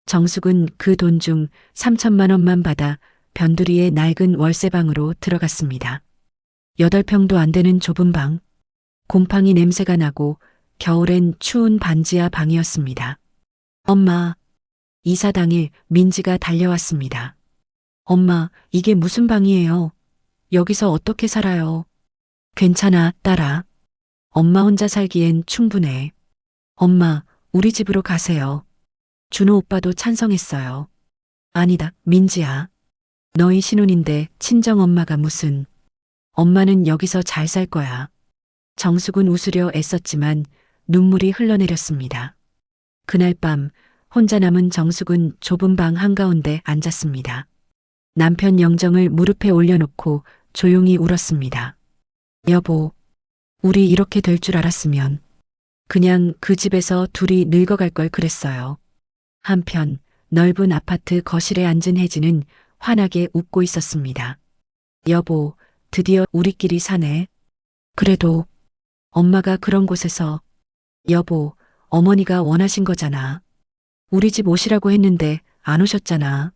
Speaker 1: 정숙은 그 돈 중 3천만 원만 받아 변두리의 낡은 월세방으로 들어갔습니다. 8평도 안 되는 좁은 방. 곰팡이 냄새가 나고 겨울엔 추운 반지하 방이었습니다. 엄마. 이사 당일 민지가 달려왔습니다. 엄마, 이게 무슨 방이에요? 여기서 어떻게 살아요? 괜찮아, 딸아. 엄마 혼자 살기엔 충분해. 엄마, 우리 집으로 가세요. 준호 오빠도 찬성했어요. 아니다, 민지야. 너희 신혼인데 친정엄마가 무슨. 엄마는 여기서 잘 살 거야. 정숙은 웃으려 애썼지만 눈물이 흘러내렸습니다. 그날 밤 혼자 남은 정숙은 좁은 방 한가운데 앉았습니다. 남편 영정을 무릎에 올려놓고 조용히 울었습니다. 여보, 우리 이렇게 될 줄 알았으면 그냥 그 집에서 둘이 늙어갈 걸 그랬어요. 한편 넓은 아파트 거실에 앉은 혜진은 환하게 웃고 있었습니다. 여보, 드디어 우리끼리 사네. 그래도 엄마가 그런 곳에서. 여보, 어머니가 원하신 거잖아. 우리 집 오시라고 했는데 안 오셨잖아.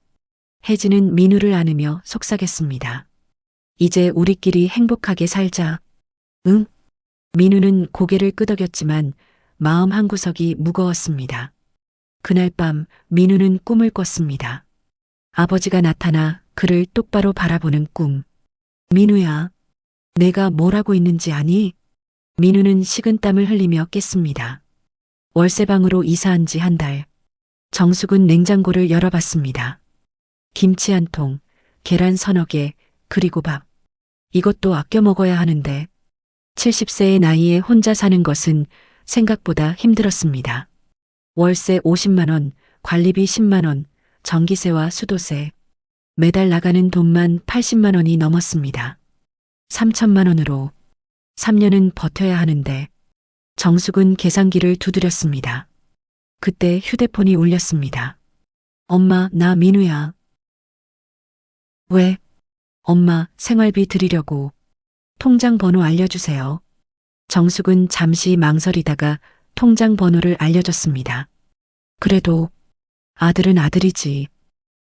Speaker 1: 혜진은 민우를 안으며 속삭였습니다. 이제 우리끼리 행복하게 살자. 응? 민우는 고개를 끄덕였지만 마음 한구석이 무거웠습니다. 그날 밤 민우는 꿈을 꿨습니다. 아버지가 나타나 그를 똑바로 바라보는 꿈. 민우야, 내가 뭘 하고 있는지 아니? 민우는 식은땀을 흘리며 깼습니다. 월세방으로 이사한 지 한 달. 정숙은 냉장고를 열어봤습니다. 김치 한 통, 계란 서너 개, 그리고 밥. 이것도 아껴 먹어야 하는데 70세의 나이에 혼자 사는 것은 생각보다 힘들었습니다. 월세 50만 원, 관리비 10만 원, 전기세와 수도세. 매달 나가는 돈만 80만 원이 넘었습니다. 3천만 원으로 3년은 버텨야 하는데 정숙은 계산기를 두드렸습니다. 그때 휴대폰이 울렸습니다. 엄마, 나 민우야. 왜? 엄마, 생활비 드리려고. 통장 번호 알려주세요. 정숙은 잠시 망설이다가 통장 번호를 알려줬습니다. 그래도 아들은 아들이지.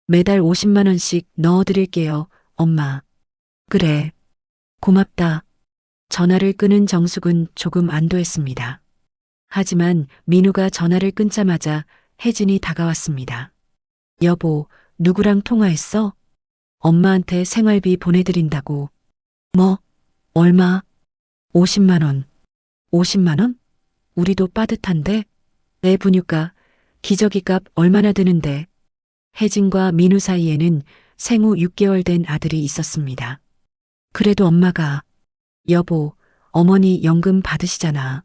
Speaker 1: 매달 50만 원씩 넣어드릴게요, 엄마. 그래. 고맙다. 전화를 끊은 정숙은 조금 안도했습니다. 하지만 민우가 전화를 끊자마자 혜진이 다가왔습니다. 여보, 누구랑 통화했어? 엄마한테 생활비 보내드린다고. 뭐? 얼마? 50만 원. 50만 원? 우리도 빠듯한데? 내 분유가, 기저귀값 얼마나 드는데? 혜진과 민우 사이에는 생후 6개월 된 아들이 있었습니다. 그래도 엄마가, 여보, 어머니 연금 받으시잖아.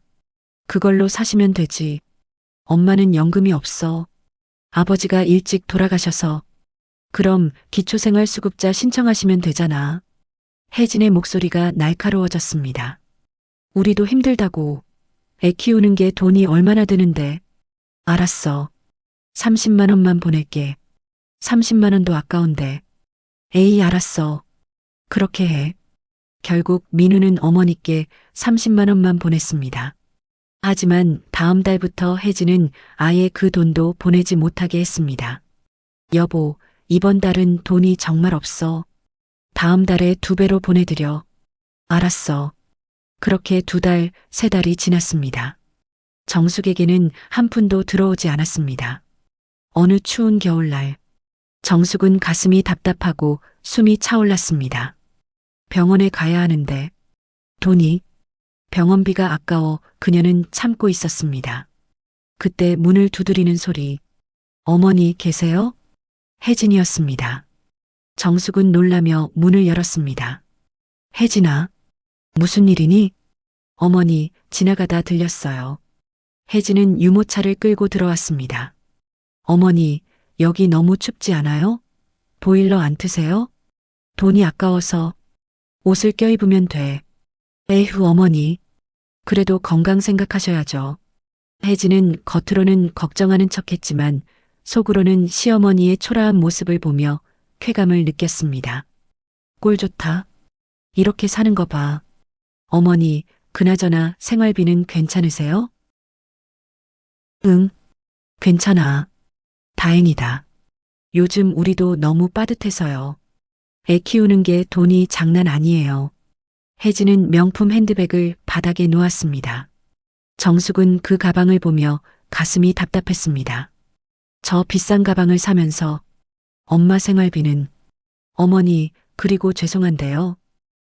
Speaker 1: 그걸로 사시면 되지. 엄마는 연금이 없어. 아버지가 일찍 돌아가셔서. 그럼 기초생활수급자 신청하시면 되잖아. 혜진의 목소리가 날카로워졌습니다. 우리도 힘들다고. 애 키우는 게 돈이 얼마나 드는데. 알았어. 30만 원만 보낼게. 30만 원도 아까운데. 에이, 알았어. 그렇게 해. 결국 민우는 어머니께 30만 원만 보냈습니다. 하지만 다음 달부터 혜진은 아예 그 돈도 보내지 못하게 했습니다. 여보, 이번 달은 돈이 정말 없어. 다음 달에 2배로 보내드려. 알았어. 그렇게 2달, 3달이 지났습니다. 정숙에게는 한 푼도 들어오지 않았습니다. 어느 추운 겨울날, 정숙은 가슴이 답답하고 숨이 차올랐습니다. 병원에 가야 하는데 돈이, 병원비가 아까워 그녀는 참고 있었습니다. 그때 문을 두드리는 소리. 어머니 계세요? 혜진이었습니다. 정숙은 놀라며 문을 열었습니다. 혜진아, 무슨 일이니? 어머니, 지나가다 들렸어요. 혜진은 유모차를 끌고 들어왔습니다. 어머니, 여기 너무 춥지 않아요? 보일러 안 트세요? 돈이 아까워서. 옷을 껴입으면 돼. 에휴, 어머니. 그래도 건강 생각하셔야죠. 혜진은 겉으로는 걱정하는 척했지만 속으로는 시어머니의 초라한 모습을 보며 쾌감을 느꼈습니다. 꼴 좋다. 이렇게 사는 거 봐. 어머니, 그나저나 생활비는 괜찮으세요? 응, 괜찮아. 다행이다. 요즘 우리도 너무 빠듯해서요. 애 키우는 게 돈이 장난 아니에요. 혜진은 명품 핸드백을 바닥에 놓았습니다. 정숙은 그 가방을 보며 가슴이 답답했습니다. 저 비싼 가방을 사면서 엄마 생활비는. 어머니, 그리고 죄송한데요.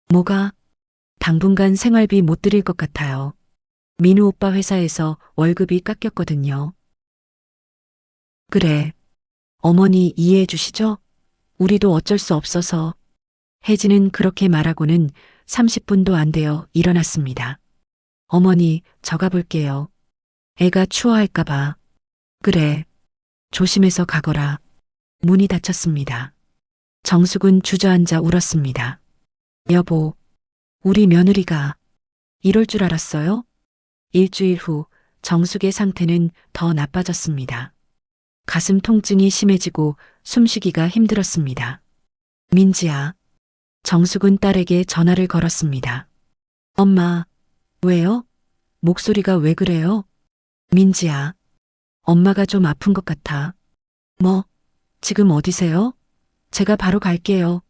Speaker 1: 뭐가? 당분간 생활비 못 드릴 것 같아요. 민우 오빠 회사에서 월급이 깎였거든요. 그래. 어머니 이해해 주시죠? 우리도 어쩔 수 없어서. 혜진은 그렇게 말하고는 30분도 안 되어 일어났습니다. 어머니, 저 가볼게요. 애가 추워할까봐. 그래. 조심해서 가거라. 문이 닫혔습니다. 정숙은 주저앉아 울었습니다. 여보, 우리 며느리가 이럴 줄 알았어요? 일주일 후 정숙의 상태는 더 나빠졌습니다. 가슴 통증이 심해지고 숨쉬기가 힘들었습니다. 민지야. 정숙은 딸에게 전화를 걸었습니다. 엄마, 왜요? 목소리가 왜 그래요? 민지야. 엄마가 좀 아픈 것 같아. 뭐, 지금 어디세요? 제가 바로 갈게요.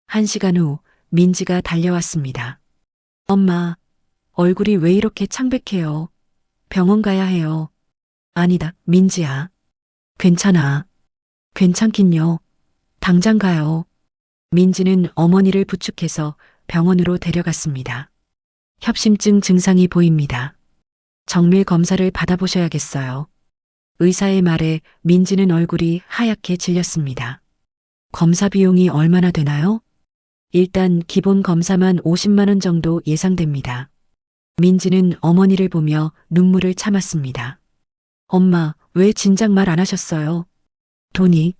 Speaker 1: 1시간 후 민지가 달려왔습니다. 엄마, 얼굴이 왜 이렇게 창백해요? 병원 가야 해요. 아니다, 민지야. 괜찮아. 괜찮긴요. 당장 가요. 민지는 어머니를 부축해서 병원으로 데려갔습니다. 협심증 증상이 보입니다. 정밀 검사를 받아보셔야겠어요. 의사의 말에 민지는 얼굴이 하얗게 질렸습니다. 검사 비용이 얼마나 되나요? 일단 기본 검사만 50만 원 정도 예상됩니다. 민지는 어머니를 보며 눈물을 참았습니다. 엄마, 왜 진작 말 안 하셨어요? 돈이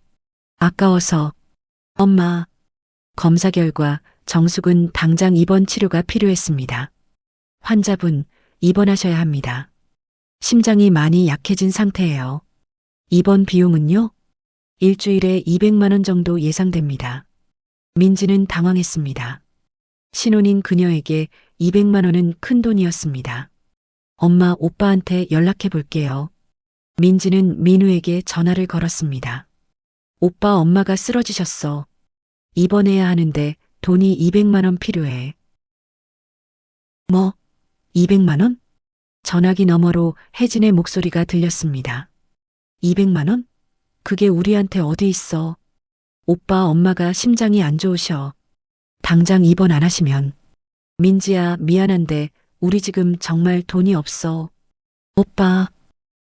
Speaker 1: 아까워서. 엄마. 검사 결과 정숙은 당장 입원 치료가 필요했습니다. 환자분, 입원하셔야 합니다. 심장이 많이 약해진 상태예요. 입원 비용은요? 일주일에 200만 원 정도 예상됩니다. 민지는 당황했습니다. 신혼인 그녀에게 200만 원은 큰 돈이었습니다. 엄마, 오빠한테 연락해 볼게요. 민지는 민우에게 전화를 걸었습니다. 오빠, 엄마가 쓰러지셨어. 입원해야 하는데 돈이 200만 원 필요해. 뭐? 200만 원? 전화기 너머로 혜진의 목소리가 들렸습니다. 200만 원? 그게 우리한테 어디 있어? 오빠, 엄마가 심장이 안 좋으셔. 당장 입원 안 하시면. 민지야, 미안한데 우리 지금 정말 돈이 없어. 오빠,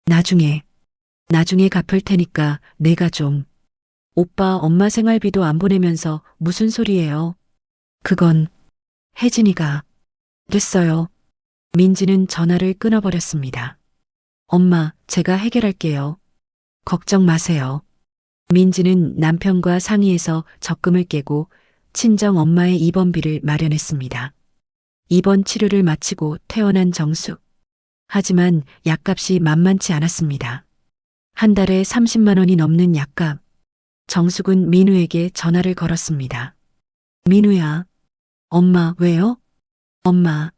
Speaker 1: 나중에 갚을 테니까 내가 좀. 오빠, 엄마 생활비도 안 보내면서 무슨 소리예요? 그건 혜진이가. 됐어요. 민지는 전화를 끊어버렸습니다. 엄마, 제가 해결할게요. 걱정 마세요. 민지는 남편과 상의해서 적금을 깨고 친정 엄마의 입원비를 마련했습니다. 입원 치료를 마치고 퇴원한 정숙. 하지만 약값이 만만치 않았습니다. 한 달에 30만 원이 넘는 약값. 정숙은 민우에게 전화를 걸었습니다. 민우야. 엄마, 왜요? 엄마,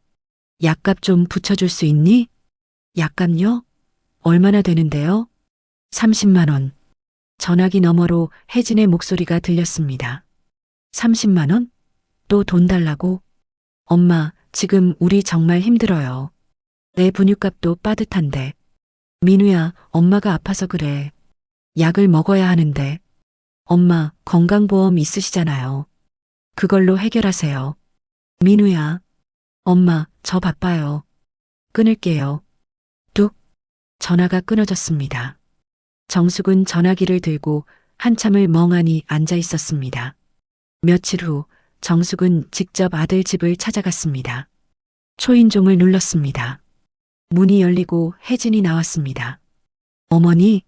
Speaker 1: 약값 좀 붙여줄 수 있니? 약값요? 얼마나 되는데요? 30만 원. 전화기 너머로 혜진의 목소리가 들렸습니다. 30만 원? 또 돈 달라고? 엄마, 지금 우리 정말 힘들어요. 내 분유값도 빠듯한데. 민우야, 엄마가 아파서 그래. 약을 먹어야 하는데. 엄마, 건강보험 있으시잖아요. 그걸로 해결하세요. 민우야. 엄마, 저 바빠요. 끊을게요. 뚝. 전화가 끊어졌습니다. 정숙은 전화기를 들고 한참을 멍하니 앉아 있었습니다. 며칠 후 정숙은 직접 아들 집을 찾아갔습니다. 초인종을 눌렀습니다. 문이 열리고 혜진이 나왔습니다. 어머니,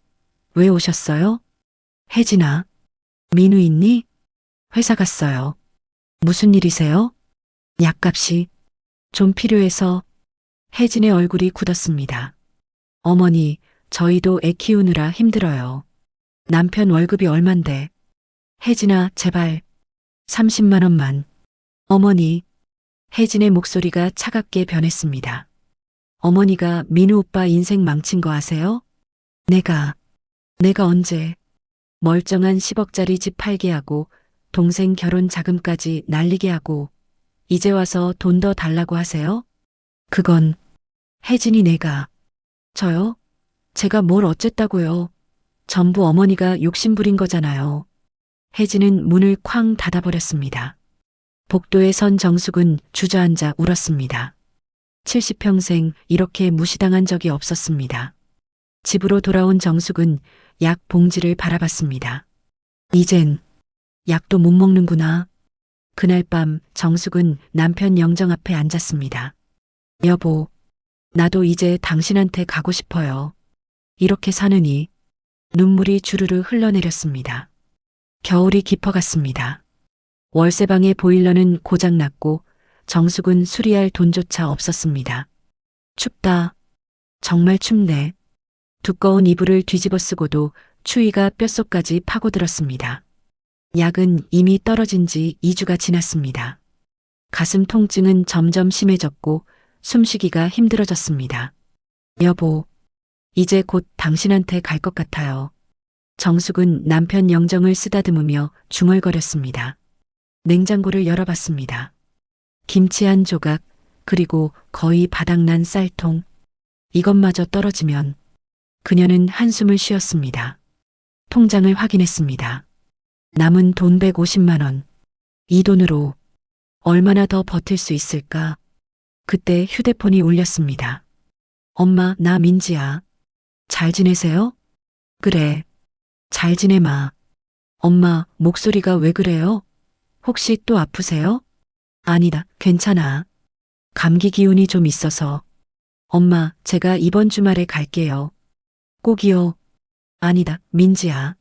Speaker 1: 왜 오셨어요? 혜진아, 민우 있니? 회사 갔어요. 무슨 일이세요? 약값이 좀 필요해서. 혜진의 얼굴이 굳었습니다. 어머니, 저희도 애 키우느라 힘들어요. 남편 월급이 얼만데. 혜진아, 제발 30만 원만. 어머니. 혜진의 목소리가 차갑게 변했습니다. 어머니가 민우 오빠 인생 망친 거 아세요? 내가 언제. 멀쩡한 10억짜리 집 팔게 하고 동생 결혼 자금까지 날리게 하고 이제 와서 돈 더 달라고 하세요? 그건 혜진이 내가. 저요? 제가 뭘 어쨌다고요. 전부 어머니가 욕심부린 거잖아요. 혜진은 문을 쾅 닫아버렸습니다. 복도에 선 정숙은 주저앉아 울었습니다. 70평생 이렇게 무시당한 적이 없었습니다. 집으로 돌아온 정숙은 약 봉지를 바라봤습니다. 이젠 약도 못 먹는구나. 그날 밤 정숙은 남편 영정 앞에 앉았습니다. 여보, 나도 이제 당신한테 가고 싶어요. 이렇게 사느니. 눈물이 주르르 흘러내렸습니다. 겨울이 깊어갔습니다. 월세방의 보일러는 고장났고 정숙은 수리할 돈조차 없었습니다. 춥다. 정말 춥네. 두꺼운 이불을 뒤집어 쓰고도 추위가 뼛속까지 파고들었습니다. 약은 이미 떨어진 지 2주가 지났습니다. 가슴 통증은 점점 심해졌고 숨쉬기가 힘들어졌습니다. 여보, 이제 곧 당신한테 갈 것 같아요. 정숙은 남편 영정을 쓰다듬으며 중얼거렸습니다. 냉장고를 열어봤습니다. 김치 한 조각, 그리고 거의 바닥난 쌀통. 이것마저 떨어지면. 그녀는 한숨을 쉬었습니다. 통장을 확인했습니다. 남은 돈 150만 원. 이 돈으로 얼마나 더 버틸 수 있을까? 그때 휴대폰이 울렸습니다. 엄마, 나 민지야. 잘 지내세요? 그래. 잘 지내마. 엄마, 목소리가 왜 그래요? 혹시 또 아프세요? 아니다, 괜찮아. 감기 기운이 좀 있어서. 엄마, 제가 이번 주말에 갈게요. 꼭이요. 아니다, 민지야.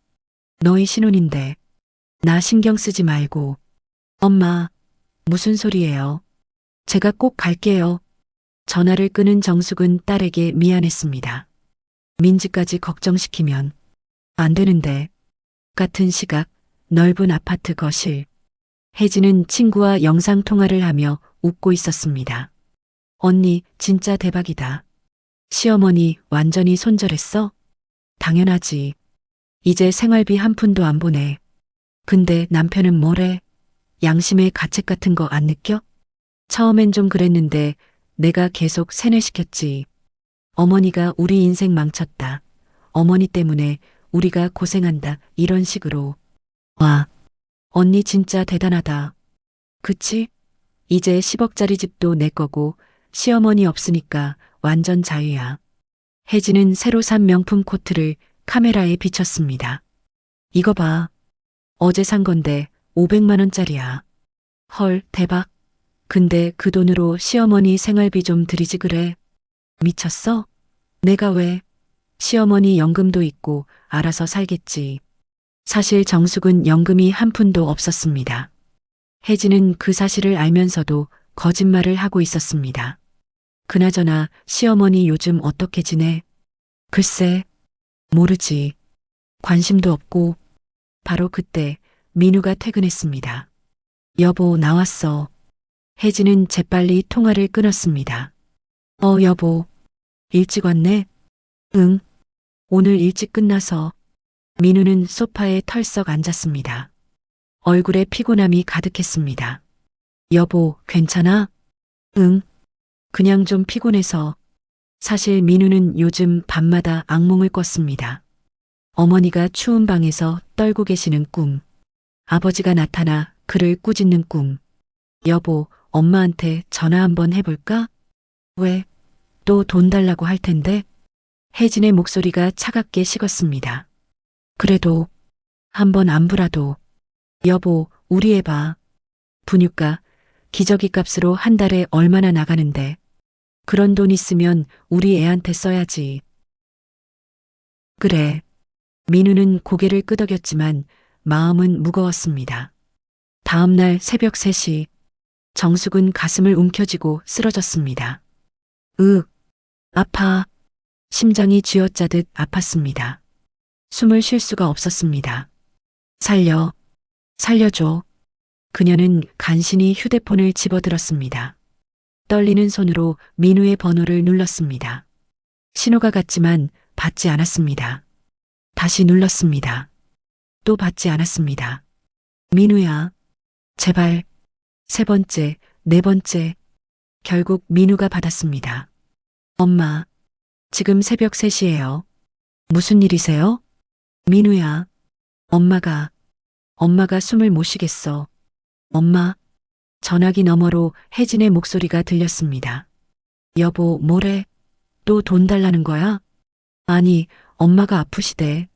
Speaker 1: 너희 신혼인데. 나 신경 쓰지 말고. 엄마, 무슨 소리예요? 제가 꼭 갈게요. 전화를 끊은 정숙은 딸에게 미안했습니다. 민지까지 걱정시키면 안 되는데. 같은 시각, 넓은 아파트 거실. 혜진은 친구와 영상통화를 하며 웃고 있었습니다. 언니, 진짜 대박이다. 시어머니 완전히 손절했어? 당연하지. 이제 생활비 한 푼도 안 보내. 근데 남편은 뭐래? 양심의 가책 같은 거 안 느껴? 처음엔 좀 그랬는데 내가 계속 세뇌시켰지. 어머니가 우리 인생 망쳤다. 어머니 때문에 우리가 고생한다. 이런 식으로. 와, 언니 진짜 대단하다. 그치? 이제 10억짜리 집도 내 거고 시어머니 없으니까 완전 자유야. 혜진은 새로 산 명품 코트를 카메라에 비췄습니다. 이거 봐. 어제 산 건데 500만 원짜리야. 헐, 대박. 근데 그 돈으로 시어머니 생활비 좀 드리지 그래. 미쳤어? 내가 왜? 시어머니 연금도 있고 알아서 살겠지. 사실 정숙은 연금이 한 푼도 없었습니다. 혜진은 그 사실을 알면서도 거짓말을 하고 있었습니다. 그나저나 시어머니 요즘 어떻게 지내? 글쎄, 모르지. 관심도 없고. 바로 그때 민우가 퇴근했습니다. 여보, 나왔어. 혜진은 재빨리 통화를 끊었습니다. 여보. 일찍 왔네? 응. 오늘 일찍 끝나서. 민우는 소파에 털썩 앉았습니다. 얼굴에 피곤함이 가득했습니다. 여보, 괜찮아? 응. 그냥 좀 피곤해서. 사실 민우는 요즘 밤마다 악몽을 꿨습니다. 어머니가 추운 방에서 떨고 계시는 꿈. 아버지가 나타나 그를 꾸짖는 꿈. 여보, 엄마한테 전화 한번 해볼까? 왜? 또 돈 달라고 할 텐데? 혜진의 목소리가 차갑게 식었습니다. 그래도 한번 안부라도. 여보, 우리 애 봐. 분유가 기저귀 값으로 한 달에 얼마나 나가는데. 그런 돈 있으면 우리 애한테 써야지. 그래. 민우는 고개를 끄덕였지만 마음은 무거웠습니다. 다음 날 새벽 3시 정숙은 가슴을 움켜쥐고 쓰러졌습니다. 아파. 심장이 쥐어짜듯 아팠습니다. 숨을 쉴 수가 없었습니다. 살려줘. 그녀는 간신히 휴대폰을 집어들었습니다. 떨리는 손으로 민우의 번호를 눌렀습니다. 신호가 갔지만 받지 않았습니다. 다시 눌렀습니다. 또 받지 않았습니다. 민우야, 제발. 3번째, 4번째. 결국 민우가 받았습니다. 엄마, 지금 새벽 3시예요. 무슨 일이세요? 민우야, 엄마가 숨을 못 쉬겠어. 엄마. 전화기 너머로 혜진의 목소리가 들렸습니다. 여보, 뭐래? 또 돈 달라는 거야? 아니, 엄마가 아프시대.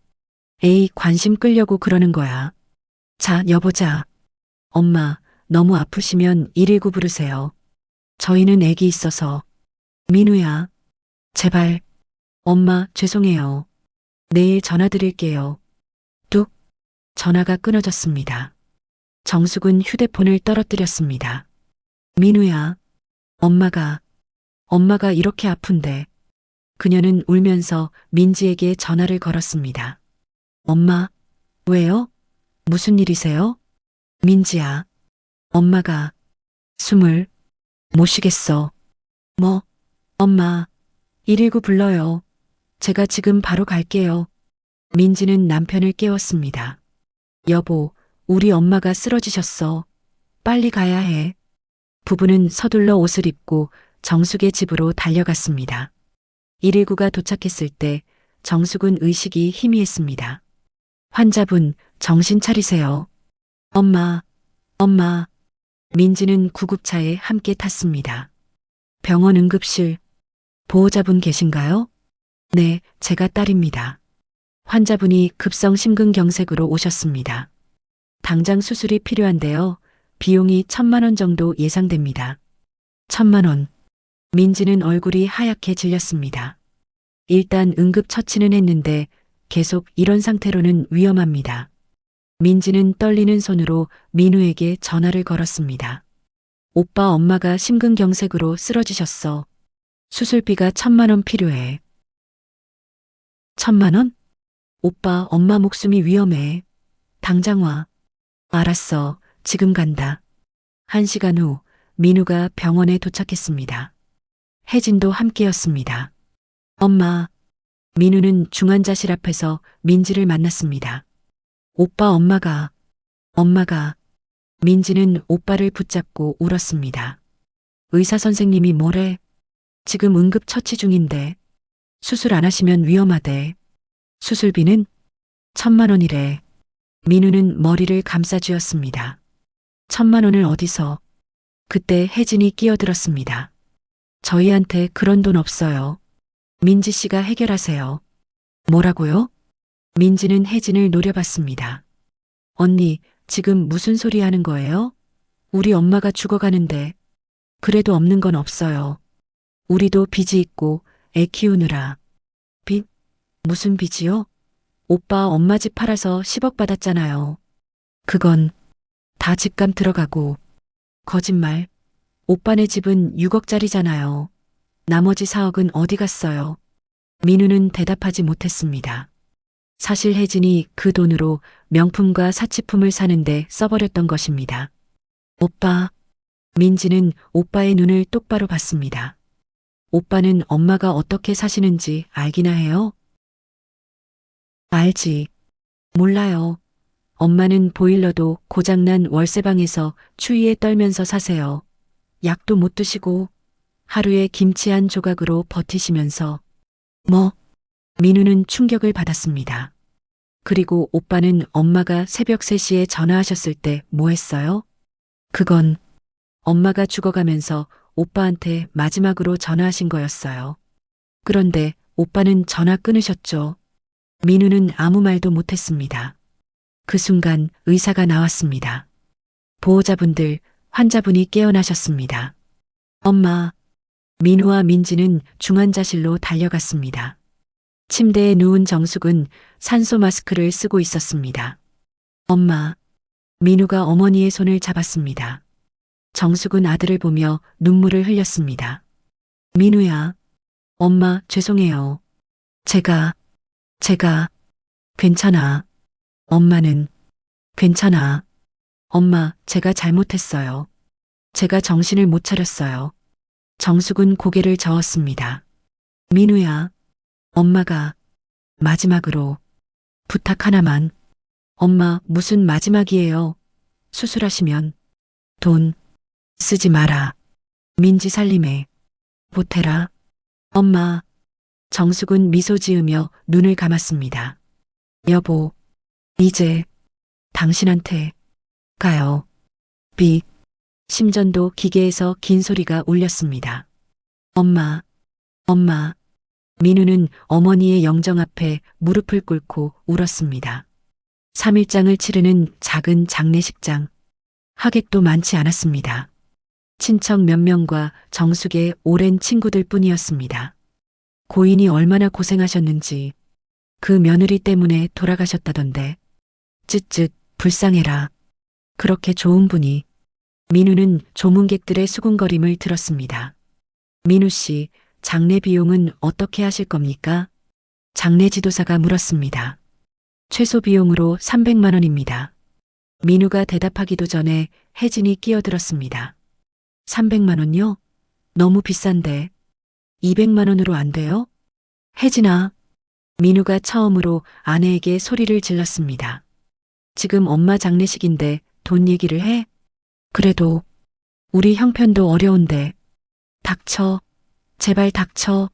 Speaker 1: 에이, 관심 끌려고 그러는 거야. 자, 여보자. 엄마, 너무 아프시면 119 부르세요. 저희는 애기 있어서. 민우야, 제발. 엄마, 죄송해요. 내일 전화 드릴게요. 뚝. 전화가 끊어졌습니다. 정숙은 휴대폰을 떨어뜨렸습니다. 민우야, 엄마가 이렇게 아픈데. 그녀는 울면서 민지에게 전화를 걸었습니다. 엄마, 왜요? 무슨 일이세요? 민지야, 엄마가 숨을 못 쉬겠어. 뭐? 엄마, 119 불러요. 제가 지금 바로 갈게요. 민지는 남편을 깨웠습니다. 여보, 우리 엄마가 쓰러지셨어. 빨리 가야 해. 부부는 서둘러 옷을 입고 정숙의 집으로 달려갔습니다. 119가 도착했을 때 정숙은 의식이 희미했습니다. 환자분, 정신 차리세요. 엄마, 엄마. 민지는 구급차에 함께 탔습니다. 병원 응급실. 보호자분 계신가요? 네, 제가 딸입니다. 환자분이 급성 심근경색으로 오셨습니다. 당장 수술이 필요한데요. 비용이 1,000만 원 정도 예상됩니다. 1,000만 원. 민지는 얼굴이 하얗게 질렸습니다. 일단 응급처치는 했는데 계속 이런 상태로는 위험합니다. 민지는 떨리는 손으로 민우에게 전화를 걸었습니다. 오빠 엄마가 심근경색으로 쓰러지셨어. 수술비가 1,000만 원 필요해. 1,000만 원? 오빠 엄마 목숨이 위험해. 당장 와. 알았어. 지금 간다. 1시간 후 민우가 병원에 도착했습니다. 혜진도 함께였습니다. 엄마. 민우는 중환자실 앞에서 민지를 만났습니다. 오빠 엄마가. 민지는 오빠를 붙잡고 울었습니다. 의사 선생님이 뭐래? 지금 응급 처치 중인데. 수술 안 하시면 위험하대. 수술비는 1,000만 원이래. 민우는 머리를 감싸쥐었습니다. 1,000만 원을 어디서? 그때 혜진이 끼어들었습니다. 저희한테 그런 돈 없어요. 민지 씨가 해결하세요. 뭐라고요? 민지는 혜진을 노려봤습니다. 언니, 지금 무슨 소리 하는 거예요? 우리 엄마가 죽어가는데. 그래도 없는 건 없어요. 우리도 빚이 있고 애 키우느라. 빚? 무슨 빚이요? 오빠 엄마 집 팔아서 10억 받았잖아요. 그건 다 집값 들어가고. 거짓말. 오빠네 집은 6억짜리잖아요. 나머지 4억은 어디 갔어요? 민우는 대답하지 못했습니다. 사실 혜진이 그 돈으로 명품과 사치품을 사는데 써버렸던 것입니다. 오빠. 민지는 오빠의 눈을 똑바로 봤습니다. 오빠는 엄마가 어떻게 사시는지 알기나 해요? 알지. 몰라요. 엄마는 보일러도 고장난 월세방에서 추위에 떨면서 사세요. 약도 못 드시고 하루에 김치 한 조각으로 버티시면서. 뭐? 민우는 충격을 받았습니다. 그리고 오빠는 엄마가 새벽 3시에 전화하셨을 때 뭐 했어요? 그건 엄마가 죽어가면서 오빠한테 마지막으로 전화하신 거였어요. 그런데 오빠는 전화 끊으셨죠. 민우는 아무 말도 못했습니다. 그 순간 의사가 나왔습니다. 보호자분들, 환자분이 깨어나셨습니다. 엄마. 민우와 민지는 중환자실로 달려갔습니다. 침대에 누운 정숙은 산소 마스크를 쓰고 있었습니다. 엄마. 민우가 어머니의 손을 잡았습니다. 정숙은 아들을 보며 눈물을 흘렸습니다. 민우야. 엄마, 죄송해요. 제가. 괜찮아. 엄마는. 괜찮아. 엄마, 제가 잘못했어요. 제가 정신을 못 차렸어요. 정숙은 고개를 저었습니다. 민우야. 엄마가 마지막으로 부탁 하나만. 엄마, 무슨 마지막이에요? 수술하시면 돈 쓰지 마라. 민지 살림에 보태라. 엄마. 정숙은 미소 지으며 눈을 감았습니다. 여보, 이제 당신한테 가요. 비. 심전도 기계에서 긴 소리가 울렸습니다. 엄마. 민우는 어머니의 영정 앞에 무릎을 꿇고 울었습니다. 3일장을 치르는 작은 장례식장. 하객도 많지 않았습니다. 친척 몇 명과 정숙의 오랜 친구들 뿐이었습니다. 고인이 얼마나 고생하셨는지. 그 며느리 때문에 돌아가셨다던데. 쯧쯧, 불쌍해라. 그렇게 좋은 분이. 민우는 조문객들의 수군거림을 들었습니다. 민우 씨, 장례 비용은 어떻게 하실 겁니까? 장례 지도사가 물었습니다. 최소 비용으로 300만 원입니다. 민우가 대답하기도 전에 혜진이 끼어들었습니다. 300만 원요? 너무 비싼데. 200만 원으로 안 돼요? 혜진아. 민우가 처음으로 아내에게 소리를 질렀습니다. 지금 엄마 장례식인데 돈 얘기를 해? 그래도 우리 형편도 어려운데. 닥쳐. 제발 닥쳐.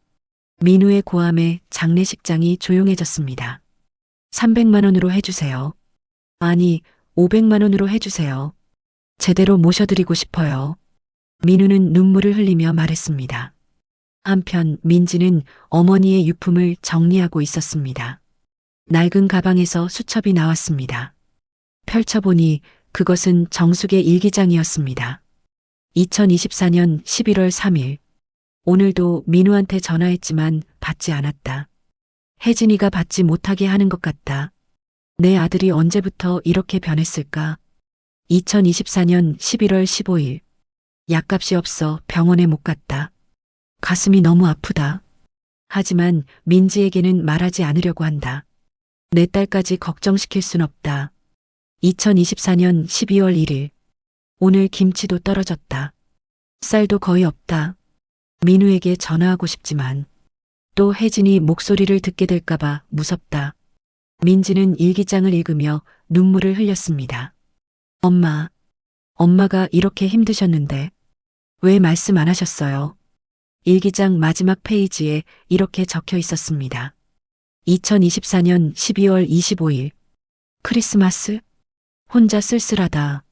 Speaker 1: 민우의 고함에 장례식장이 조용해졌습니다. 300만 원으로 해주세요. 아니, 500만 원으로 해주세요. 제대로 모셔드리고 싶어요. 민우는 눈물을 흘리며 말했습니다. 한편 민지는 어머니의 유품을 정리하고 있었습니다. 낡은 가방에서 수첩이 나왔습니다. 펼쳐보니 그것은 정숙의 일기장이었습니다. 2024년 11월 3일. 오늘도 민우한테 전화했지만 받지 않았다. 혜진이가 받지 못하게 하는 것 같다. 내 아들이 언제부터 이렇게 변했을까? 2024년 11월 15일. 약값이 없어 병원에 못 갔다. 가슴이 너무 아프다. 하지만 민지에게는 말하지 않으려고 한다. 내 딸까지 걱정시킬 순 없다. 2024년 12월 1일. 오늘 김치도 떨어졌다. 쌀도 거의 없다. 민우에게 전화하고 싶지만 또 혜진이 목소리를 듣게 될까봐 무섭다. 민지는 일기장을 읽으며 눈물을 흘렸습니다. 엄마가 이렇게 힘드셨는데 왜 말씀 안 하셨어요? 일기장 마지막 페이지에 이렇게 적혀 있었습니다. 2024년 12월 25일. 크리스마스? 혼자 쓸쓸하다.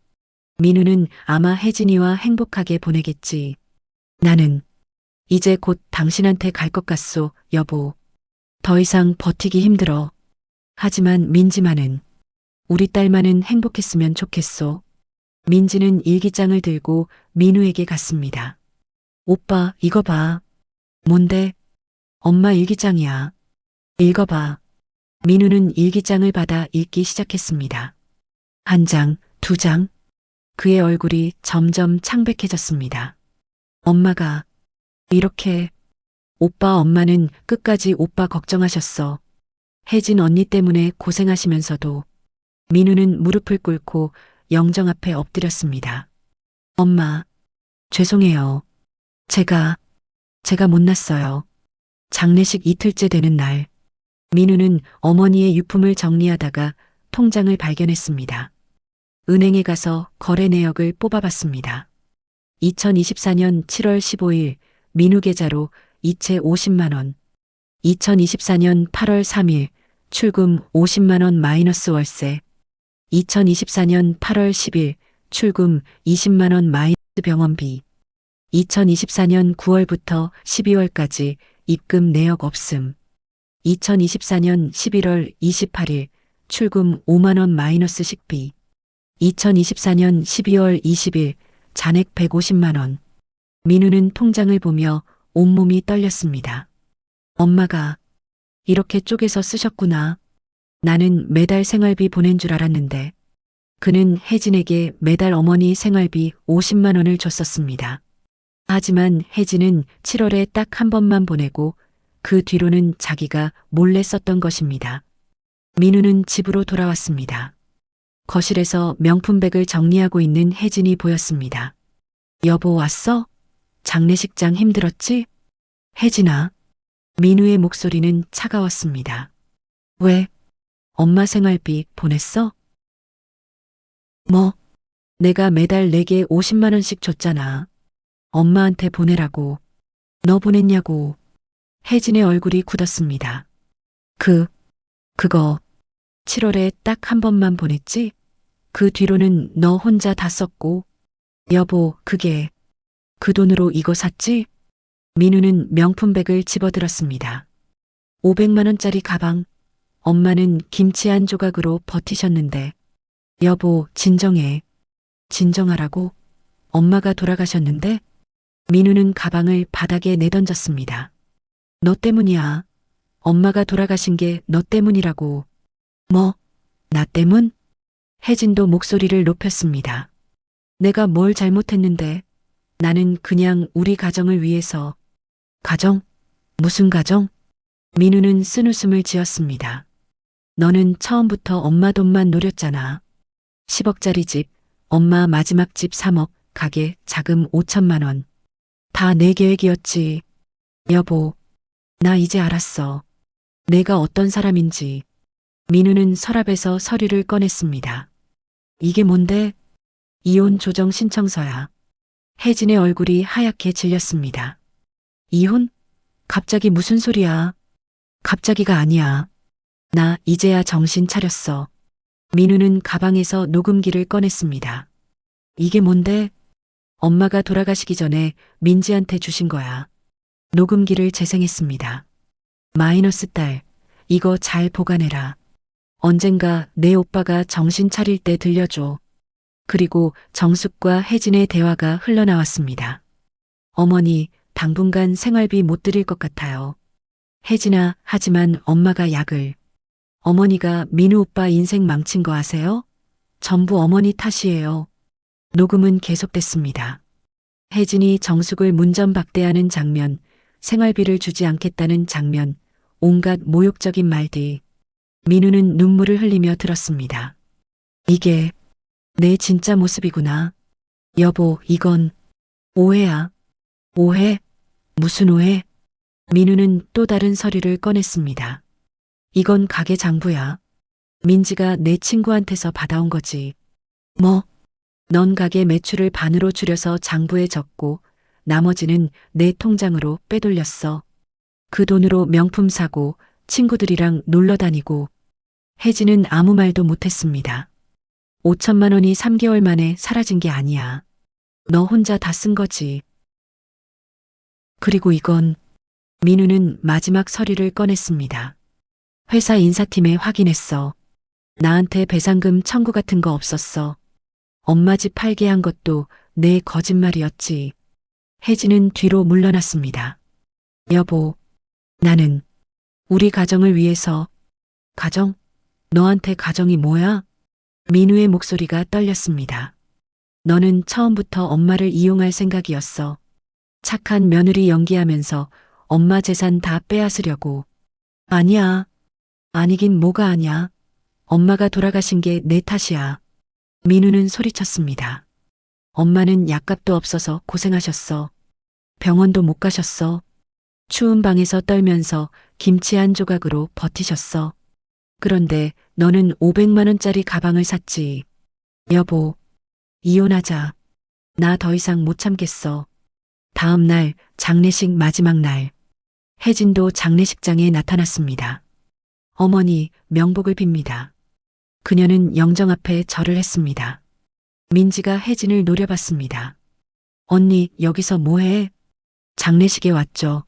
Speaker 1: 민우는 아마 혜진이와 행복하게 보내겠지. 나는 이제 곧 당신한테 갈 것 같소, 여보. 더 이상 버티기 힘들어. 하지만 민지만은, 우리 딸만은 행복했으면 좋겠소. 민지는 일기장을 들고 민우에게 갔습니다. 오빠, 이거 봐. 뭔데? 엄마 일기장이야. 읽어봐. 민우는 일기장을 받아 읽기 시작했습니다. 한 장, 두 장. 그의 얼굴이 점점 창백해졌습니다. 엄마가 이렇게 엄마는 끝까지 오빠 걱정하셨어. 혜진 언니 때문에 고생하시면서도. 민우는 무릎을 꿇고 영정 앞에 엎드렸습니다. 엄마, 죄송해요. 제가 못났어요. 장례식 이틀째 되는 날, 민우는 어머니의 유품을 정리하다가 통장을 발견했습니다. 은행에 가서 거래 내역을 뽑아봤습니다. 2024년 7월 15일 민우 계좌로 이체 50만 원, 2024년 8월 3일 출금 50만 원 마이너스 월세, 2024년 8월 10일 출금 20만 원 마이너스 병원비, 2024년 9월부터 12월까지 입금 내역 없음, 2024년 11월 28일 출금 5만 원 마이너스 식비, 2024년 12월 20일 잔액 150만 원. 민우는 통장을 보며 온몸이 떨렸습니다. 엄마가 이렇게 쪼개서 쓰셨구나. 나는 매달 생활비 보낸 줄 알았는데. 그는 혜진에게 매달 어머니 생활비 50만 원을 줬었습니다. 하지만 혜진은 7월에 딱 한 번만 보내고 그 뒤로는 자기가 몰래 썼던 것입니다. 민우는 집으로 돌아왔습니다. 거실에서 명품백을 정리하고 있는 혜진이 보였습니다. 여보 왔어? 장례식장 힘들었지? 혜진아. 민우의 목소리는 차가웠습니다. 왜? 엄마 생활비 보냈어? 뭐? 내가 매달 내게 50만 원씩 줬잖아. 엄마한테 보내라고. 너 보냈냐고. 혜진의 얼굴이 굳었습니다. 그거 7월에 딱 한 번만 보냈지? 그 뒤로는 너 혼자 다 썼고. 여보, 그게 그 돈으로 이거 샀지? 민우는 명품백을 집어들었습니다. 500만 원짜리 가방. 엄마는 김치 한 조각으로 버티셨는데. 여보, 진정해. 진정하라고? 엄마가 돌아가셨는데? 민우는 가방을 바닥에 내던졌습니다. 너 때문이야. 엄마가 돌아가신 게 너 때문이라고. 뭐? 나 때문? 혜진도 목소리를 높였습니다. 내가 뭘 잘못했는데. 나는 그냥 우리 가정을 위해서. 가정? 무슨 가정? 민우는 쓴웃음을 지었습니다. 너는 처음부터 엄마 돈만 노렸잖아. 10억짜리 집, 엄마 마지막 집 3억, 가게 자금 5천만 원. 다 내 계획이었지. 여보, 나 이제 알았어. 내가 어떤 사람인지. 민우는 서랍에서 서류를 꺼냈습니다. 이게 뭔데? 이혼 조정 신청서야. 혜진의 얼굴이 하얗게 질렸습니다. 이혼? 갑자기 무슨 소리야? 갑자기가 아니야. 나 이제야 정신 차렸어. 민우는 가방에서 녹음기를 꺼냈습니다. 이게 뭔데? 엄마가 돌아가시기 전에 민지한테 주신 거야. 녹음기를 재생했습니다. 마이너스 딸, 이거 잘 보관해라. 언젠가 내 오빠가 정신 차릴 때 들려줘. 그리고 정숙과 혜진의 대화가 흘러나왔습니다. 어머니, 당분간 생활비 못 드릴 것 같아요. 혜진아, 하지만 엄마가 약을. 어머니가 민우 오빠 인생 망친 거 아세요? 전부 어머니 탓이에요. 녹음은 계속됐습니다. 혜진이 정숙을 문전박대하는 장면, 생활비를 주지 않겠다는 장면, 온갖 모욕적인 말들. 민우는 눈물을 흘리며 들었습니다. 이게 내 진짜 모습이구나. 여보, 이건 오해야. 오해? 무슨 오해? 민우는 또 다른 서류를 꺼냈습니다. 이건 가게 장부야. 민지가 내 친구한테서 받아온 거지. 뭐? 넌 가게 매출을 반으로 줄여서 장부에 적고 나머지는 내 통장으로 빼돌렸어. 그 돈으로 명품 사고 친구들이랑 놀러 다니고. 혜진은 아무 말도 못했습니다. 5천만 원이 3개월 만에 사라진 게 아니야. 너 혼자 다 쓴 거지. 그리고 이건 민우는 마지막 서류를 꺼냈습니다. 회사 인사팀에 확인했어. 나한테 배상금 청구 같은 거 없었어. 엄마 집 팔게 한 것도 내 거짓말이었지. 혜진은 뒤로 물러났습니다. 여보, 나는 우리 가정을 위해서. 가정? 너한테 가정이 뭐야? 민우의 목소리가 떨렸습니다. 너는 처음부터 엄마를 이용할 생각이었어. 착한 며느리 연기하면서 엄마 재산 다 빼앗으려고. 아니야. 아니긴 뭐가 아냐. 엄마가 돌아가신 게 내 탓이야. 민우는 소리쳤습니다. 엄마는 약값도 없어서 고생하셨어. 병원도 못 가셨어. 추운 방에서 떨면서 김치 한 조각으로 버티셨어. 그런데 너는 500만 원짜리 가방을 샀지. 여보, 이혼하자. 나 더 이상 못 참겠어. 다음 날 장례식 마지막 날. 혜진도 장례식장에 나타났습니다. 어머니, 명복을 빕니다. 그녀는 영정 앞에 절을 했습니다. 민지가 혜진을 노려봤습니다. 언니, 여기서 뭐해? 장례식에 왔죠.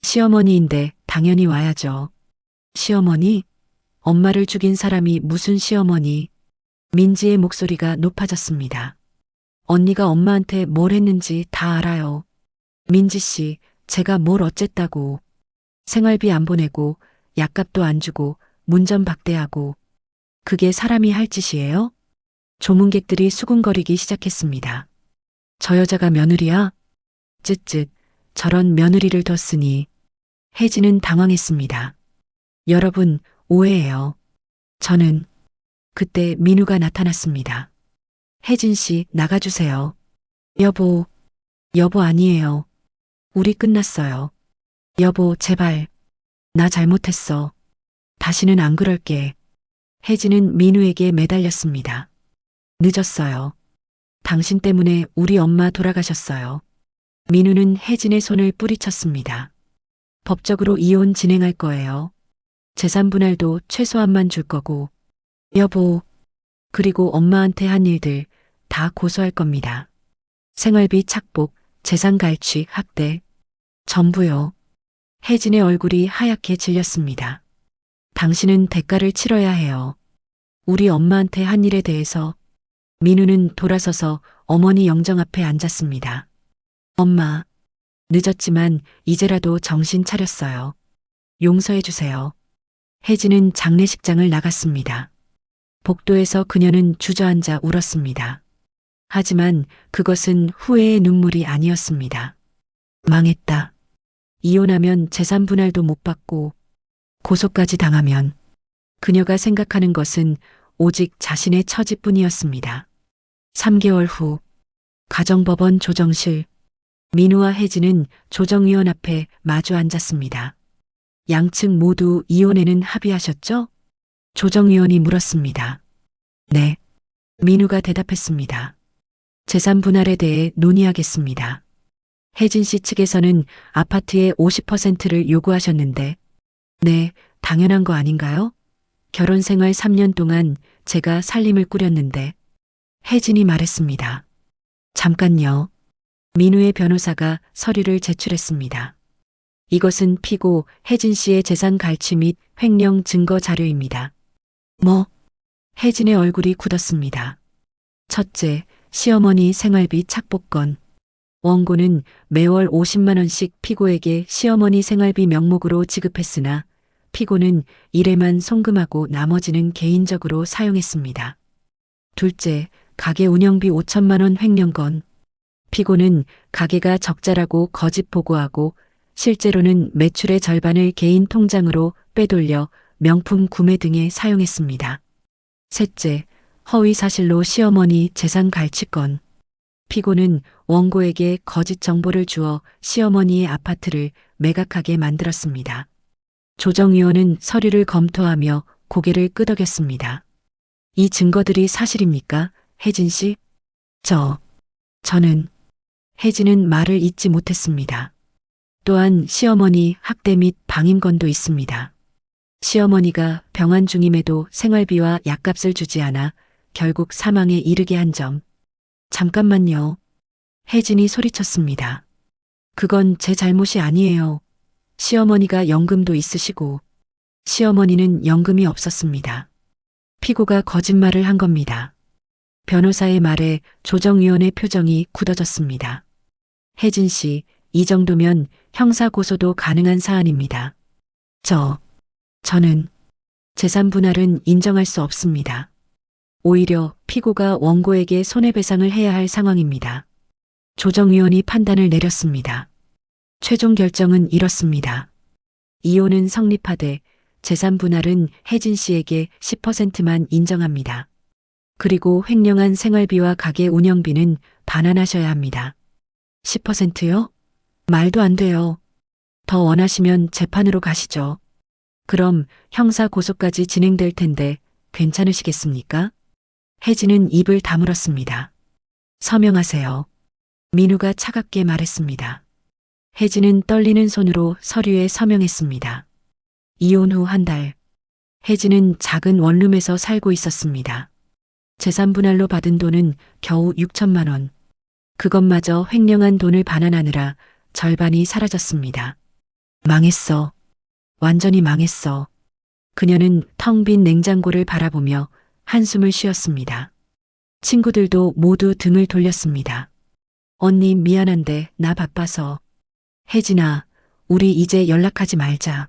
Speaker 1: 시어머니인데 당연히 와야죠. 시어머니? 엄마를 죽인 사람이 무슨 시어머니? 민지의 목소리가 높아졌습니다. 언니가 엄마한테 뭘 했는지 다 알아요. 민지 씨, 제가 뭘 어쨌다고. 생활비 안 보내고 약값도 안 주고 문전박대하고. 그게 사람이 할 짓이에요? 조문객들이 수군거리기 시작했습니다. 저 여자가 며느리야? 쯧쯧, 저런 며느리를 뒀으니. 혜진은 당황했습니다. 여러분, 오해예요. 저는 그때 민우가 나타났습니다. 혜진 씨, 나가주세요. 여보, 여보 아니에요. 우리 끝났어요. 여보, 제발. 나 잘못했어. 다시는 안 그럴게. 혜진은 민우에게 매달렸습니다. 늦었어요. 당신 때문에 우리 엄마 돌아가셨어요. 민우는 혜진의 손을 뿌리쳤습니다. 법적으로 이혼 진행할 거예요. 재산 분할도 최소한만 줄 거고. 여보, 그리고 엄마한테 한 일들 다 고소할 겁니다. 생활비 착복, 재산 갈취, 학대. 전부요. 혜진의 얼굴이 하얗게 질렸습니다. 당신은 대가를 치러야 해요. 우리 엄마한테 한 일에 대해서. 민우는 돌아서서 어머니 영정 앞에 앉았습니다. 엄마, 늦었지만 이제라도 정신 차렸어요. 용서해 주세요. 혜진은 장례식장을 나갔습니다. 복도에서 그녀는 주저앉아 울었습니다. 하지만 그것은 후회의 눈물이 아니었습니다. 망했다. 이혼하면 재산 분할도 못 받고 고소까지 당하면. 그녀가 생각하는 것은 오직 자신의 처지뿐이었습니다. 3개월 후 가정법원 조정실. 민우와 혜진은 조정위원 앞에 마주 앉았습니다. 양측 모두 이혼에는 합의하셨죠? 조정위원이 물었습니다. 네. 민우가 대답했습니다. 재산 분할에 대해 논의하겠습니다. 혜진 씨 측에서는 아파트의 50%를 요구하셨는데, 네, 당연한 거 아닌가요? 결혼 생활 3년 동안 제가 살림을 꾸렸는데 혜진이 말했습니다. 잠깐요. 민우의 변호사가 서류를 제출했습니다. 이것은 피고 혜진 씨의 재산 갈취 및 횡령 증거 자료입니다. 뭐? 혜진의 얼굴이 굳었습니다. 첫째, 시어머니 생활비 착복건. 원고는 매월 50만 원씩 피고에게 시어머니 생활비 명목으로 지급했으나 피고는 일에만 송금하고 나머지는 개인적으로 사용했습니다. 둘째, 가게 운영비 5천만 원 횡령건. 피고는 가게가 적자라고 거짓 보고하고 실제로는 매출의 절반을 개인 통장으로 빼돌려 명품 구매 등에 사용했습니다. 셋째, 허위 사실로 시어머니 재산 갈취건. 피고는 원고에게 거짓 정보를 주어 시어머니의 아파트를 매각하게 만들었습니다. 조정위원은 서류를 검토하며 고개를 끄덕였습니다. 이 증거들이 사실입니까, 혜진 씨? 저는 혜진은 말을 잇지 못했습니다. 또한 시어머니 학대 및 방임건도 있습니다. 시어머니가 병환 중임에도 생활비와 약값을 주지 않아 결국 사망에 이르게 한 점. 잠깐만요. 혜진이 소리쳤습니다. 그건 제 잘못이 아니에요. 시어머니가 연금도 있으시고 시어머니는 연금이 없었습니다. 피고가 거짓말을 한 겁니다. 변호사의 말에 조정위원의 표정이 굳어졌습니다. 혜진 씨, 이 정도면 형사 고소도 가능한 사안입니다. 저는 재산 분할은 인정할 수 없습니다. 오히려 피고가 원고에게 손해배상을 해야 할 상황입니다. 조정위원이 판단을 내렸습니다. 최종 결정은 이렇습니다. 이혼은 성립하되 재산 분할은 혜진 씨에게 10%만 인정합니다. 그리고 횡령한 생활비와 가게 운영비는 반환하셔야 합니다. 10%요? 말도 안 돼요. 더 원하시면 재판으로 가시죠. 그럼 형사 고소까지 진행될 텐데 괜찮으시겠습니까? 혜진은 입을 다물었습니다. 서명하세요. 민우가 차갑게 말했습니다. 혜진은 떨리는 손으로 서류에 서명했습니다. 이혼 후 한 달, 혜진은 작은 원룸에서 살고 있었습니다. 재산 분할로 받은 돈은 겨우 6천만 원. 그것마저 횡령한 돈을 반환하느라 절반이 사라졌습니다. 망했어. 완전히 망했어. 그녀는 텅 빈 냉장고를 바라보며 한숨을 쉬었습니다. 친구들도 모두 등을 돌렸습니다. 언니 미안한데 나 바빠서. 혜진아, 우리 이제 연락하지 말자.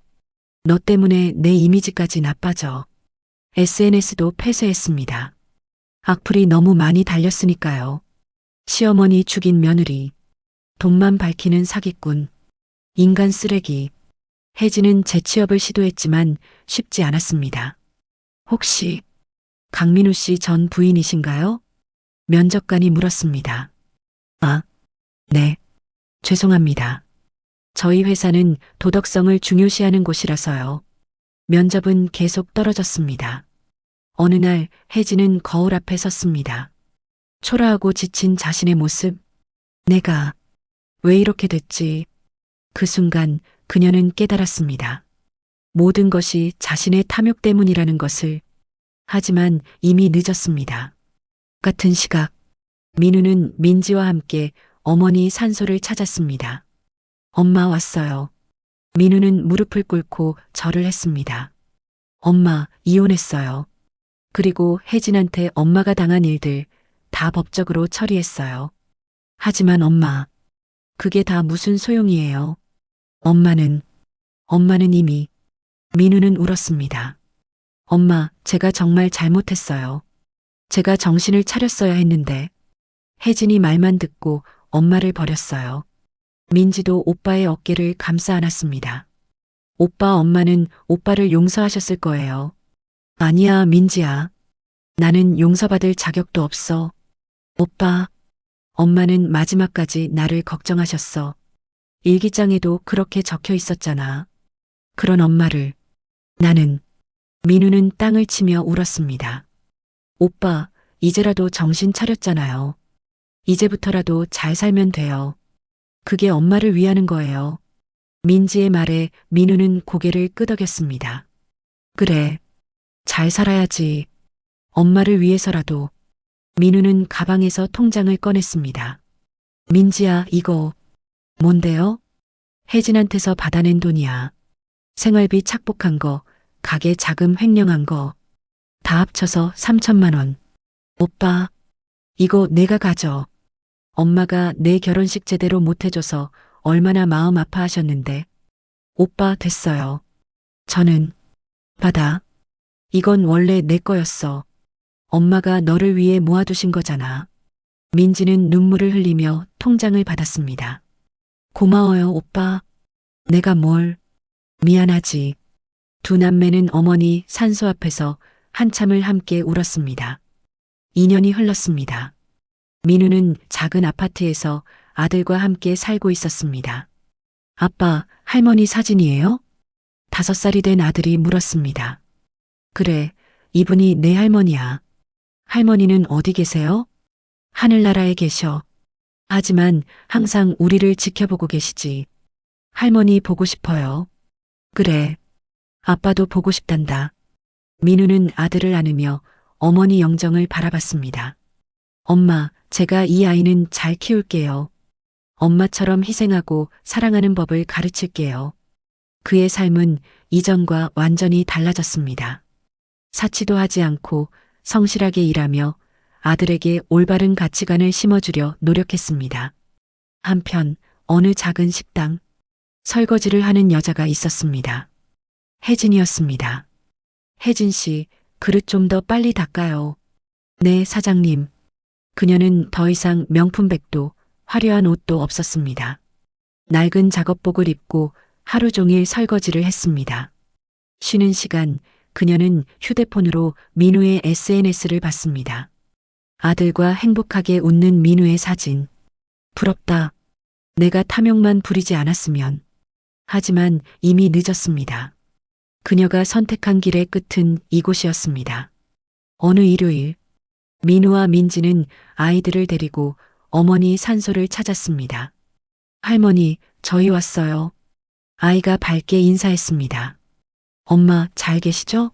Speaker 1: 너 때문에 내 이미지까지 나빠져. SNS도 폐쇄했습니다. 악플이 너무 많이 달렸으니까요. 시어머니 죽인 며느리. 돈만 밝히는 사기꾼. 인간 쓰레기. 혜진은 재취업을 시도했지만 쉽지 않았습니다. 혹시 강민우 씨 전 부인이신가요? 면접관이 물었습니다. 아, 네. 죄송합니다. 저희 회사는 도덕성을 중요시하는 곳이라서요. 면접은 계속 떨어졌습니다. 어느 날 혜진은 거울 앞에 섰습니다. 초라하고 지친 자신의 모습. 내가 왜 이렇게 됐지? 그 순간 그녀는 깨달았습니다. 모든 것이 자신의 탐욕 때문이라는 것을. 하지만 이미 늦었습니다. 같은 시각, 민우는 민지와 함께 어머니 산소를 찾았습니다. 엄마 왔어요. 민우는 무릎을 꿇고 절을 했습니다. 엄마, 이혼했어요. 그리고 혜진한테 엄마가 당한 일들 다 법적으로 처리했어요. 하지만 엄마, 그게 다 무슨 소용이에요. 엄마는 이미. 민우는 울었습니다. 엄마, 제가 정말 잘못했어요. 제가 정신을 차렸어야 했는데. 혜진이 말만 듣고 엄마를 버렸어요. 민지도 오빠의 어깨를 감싸 안았습니다. 오빠, 엄마는 오빠를 용서하셨을 거예요. 아니야, 민지야. 나는 용서받을 자격도 없어. 오빠, 엄마는 마지막까지 나를 걱정하셨어. 일기장에도 그렇게 적혀 있었잖아. 그런 엄마를 나는. 민우는 땅을 치며 울었습니다. 오빠, 이제라도 정신 차렸잖아요. 이제부터라도 잘 살면 돼요. 그게 엄마를 위하는 거예요. 민지의 말에 민우는 고개를 끄덕였습니다. 그래. 잘 살아야지. 엄마를 위해서라도. 민우는 가방에서 통장을 꺼냈습니다. 민지야, 이거 뭔데요? 혜진한테서 받아낸 돈이야. 생활비 착복한 거, 가게 자금 횡령한 거, 다 합쳐서 3천만 원. 오빠, 이거 내가 가져. 엄마가 내 결혼식 제대로 못 해줘서 얼마나 마음 아파하셨는데. 오빠, 됐어요. 저는 받아. 이건 원래 내 거였어. 엄마가 너를 위해 모아두신 거잖아. 민지는 눈물을 흘리며 통장을 받았습니다. 고마워요, 오빠. 내가 뭘. 미안하지. 두 남매는 어머니 산소 앞에서 한참을 함께 울었습니다. 2년이 흘렀습니다. 민우는 작은 아파트에서 아들과 함께 살고 있었습니다. 아빠, 할머니 사진이에요? 5살이 된 아들이 물었습니다. 그래, 이분이 내 할머니야. 할머니는 어디 계세요? 하늘나라에 계셔. 하지만 항상 우리를 지켜보고 계시지. 할머니 보고 싶어요. 그래. 아빠도 보고 싶단다. 민우는 아들을 안으며 어머니 영정을 바라봤습니다. 엄마, 제가 이 아이는 잘 키울게요. 엄마처럼 희생하고 사랑하는 법을 가르칠게요. 그의 삶은 이전과 완전히 달라졌습니다. 사치도 하지 않고 성실하게 일하며 아들에게 올바른 가치관을 심어주려 노력했습니다. 한편 어느 작은 식당, 설거지를 하는 여자가 있었습니다. 혜진이었습니다. 혜진 씨, 그릇 좀 더 빨리 닦아요. 네, 사장님. 그녀는 더 이상 명품백도 화려한 옷도 없었습니다. 낡은 작업복을 입고 하루 종일 설거지를 했습니다. 쉬는 시간 그녀는 휴대폰으로 민우의 SNS를 봤습니다. 아들과 행복하게 웃는 민우의 사진. 부럽다. 내가 탐욕만 부리지 않았으면. 하지만 이미 늦었습니다. 그녀가 선택한 길의 끝은 이곳이었습니다. 어느 일요일, 민우와 민지는 아이들을 데리고 어머니 산소를 찾았습니다. 할머니, 저희 왔어요. 아이가 밝게 인사했습니다. 엄마, 잘 계시죠?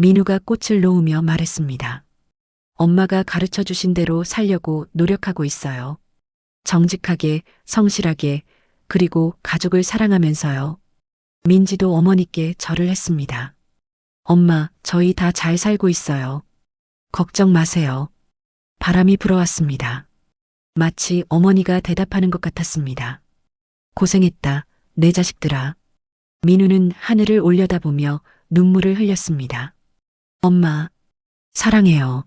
Speaker 1: 민우가 꽃을 놓으며 말했습니다. 엄마가 가르쳐 주신 대로 살려고 노력하고 있어요. 정직하게, 성실하게, 그리고 가족을 사랑하면서요. 민지도 어머니께 절을 했습니다. 엄마, 저희 다 잘 살고 있어요. 걱정 마세요. 바람이 불어왔습니다. 마치 어머니가 대답하는 것 같았습니다. 고생했다, 내 자식들아. 민우는 하늘을 올려다보며 눈물을 흘렸습니다. 엄마, 사랑해요.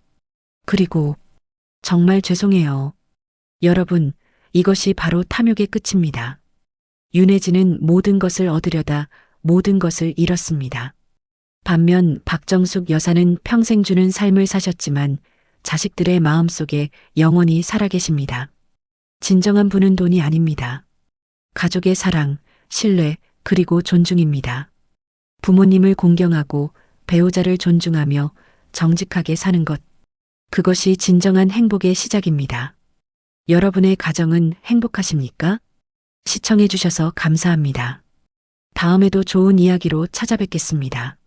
Speaker 1: 그리고 정말 죄송해요. 여러분, 이것이 바로 탐욕의 끝입니다. 윤혜진은 모든 것을 얻으려다 모든 것을 잃었습니다. 반면 박정숙 여사는 평생 주는 삶을 사셨지만 자식들의 마음속에 영원히 살아계십니다. 진정한 부는 돈이 아닙니다. 가족의 사랑, 신뢰, 그리고 존중입니다. 부모님을 공경하고 배우자를 존중하며 정직하게 사는 것. 그것이 진정한 행복의 시작입니다. 여러분의 가정은 행복하십니까? 시청해 주셔서 감사합니다. 다음에도 좋은 이야기로 찾아뵙겠습니다.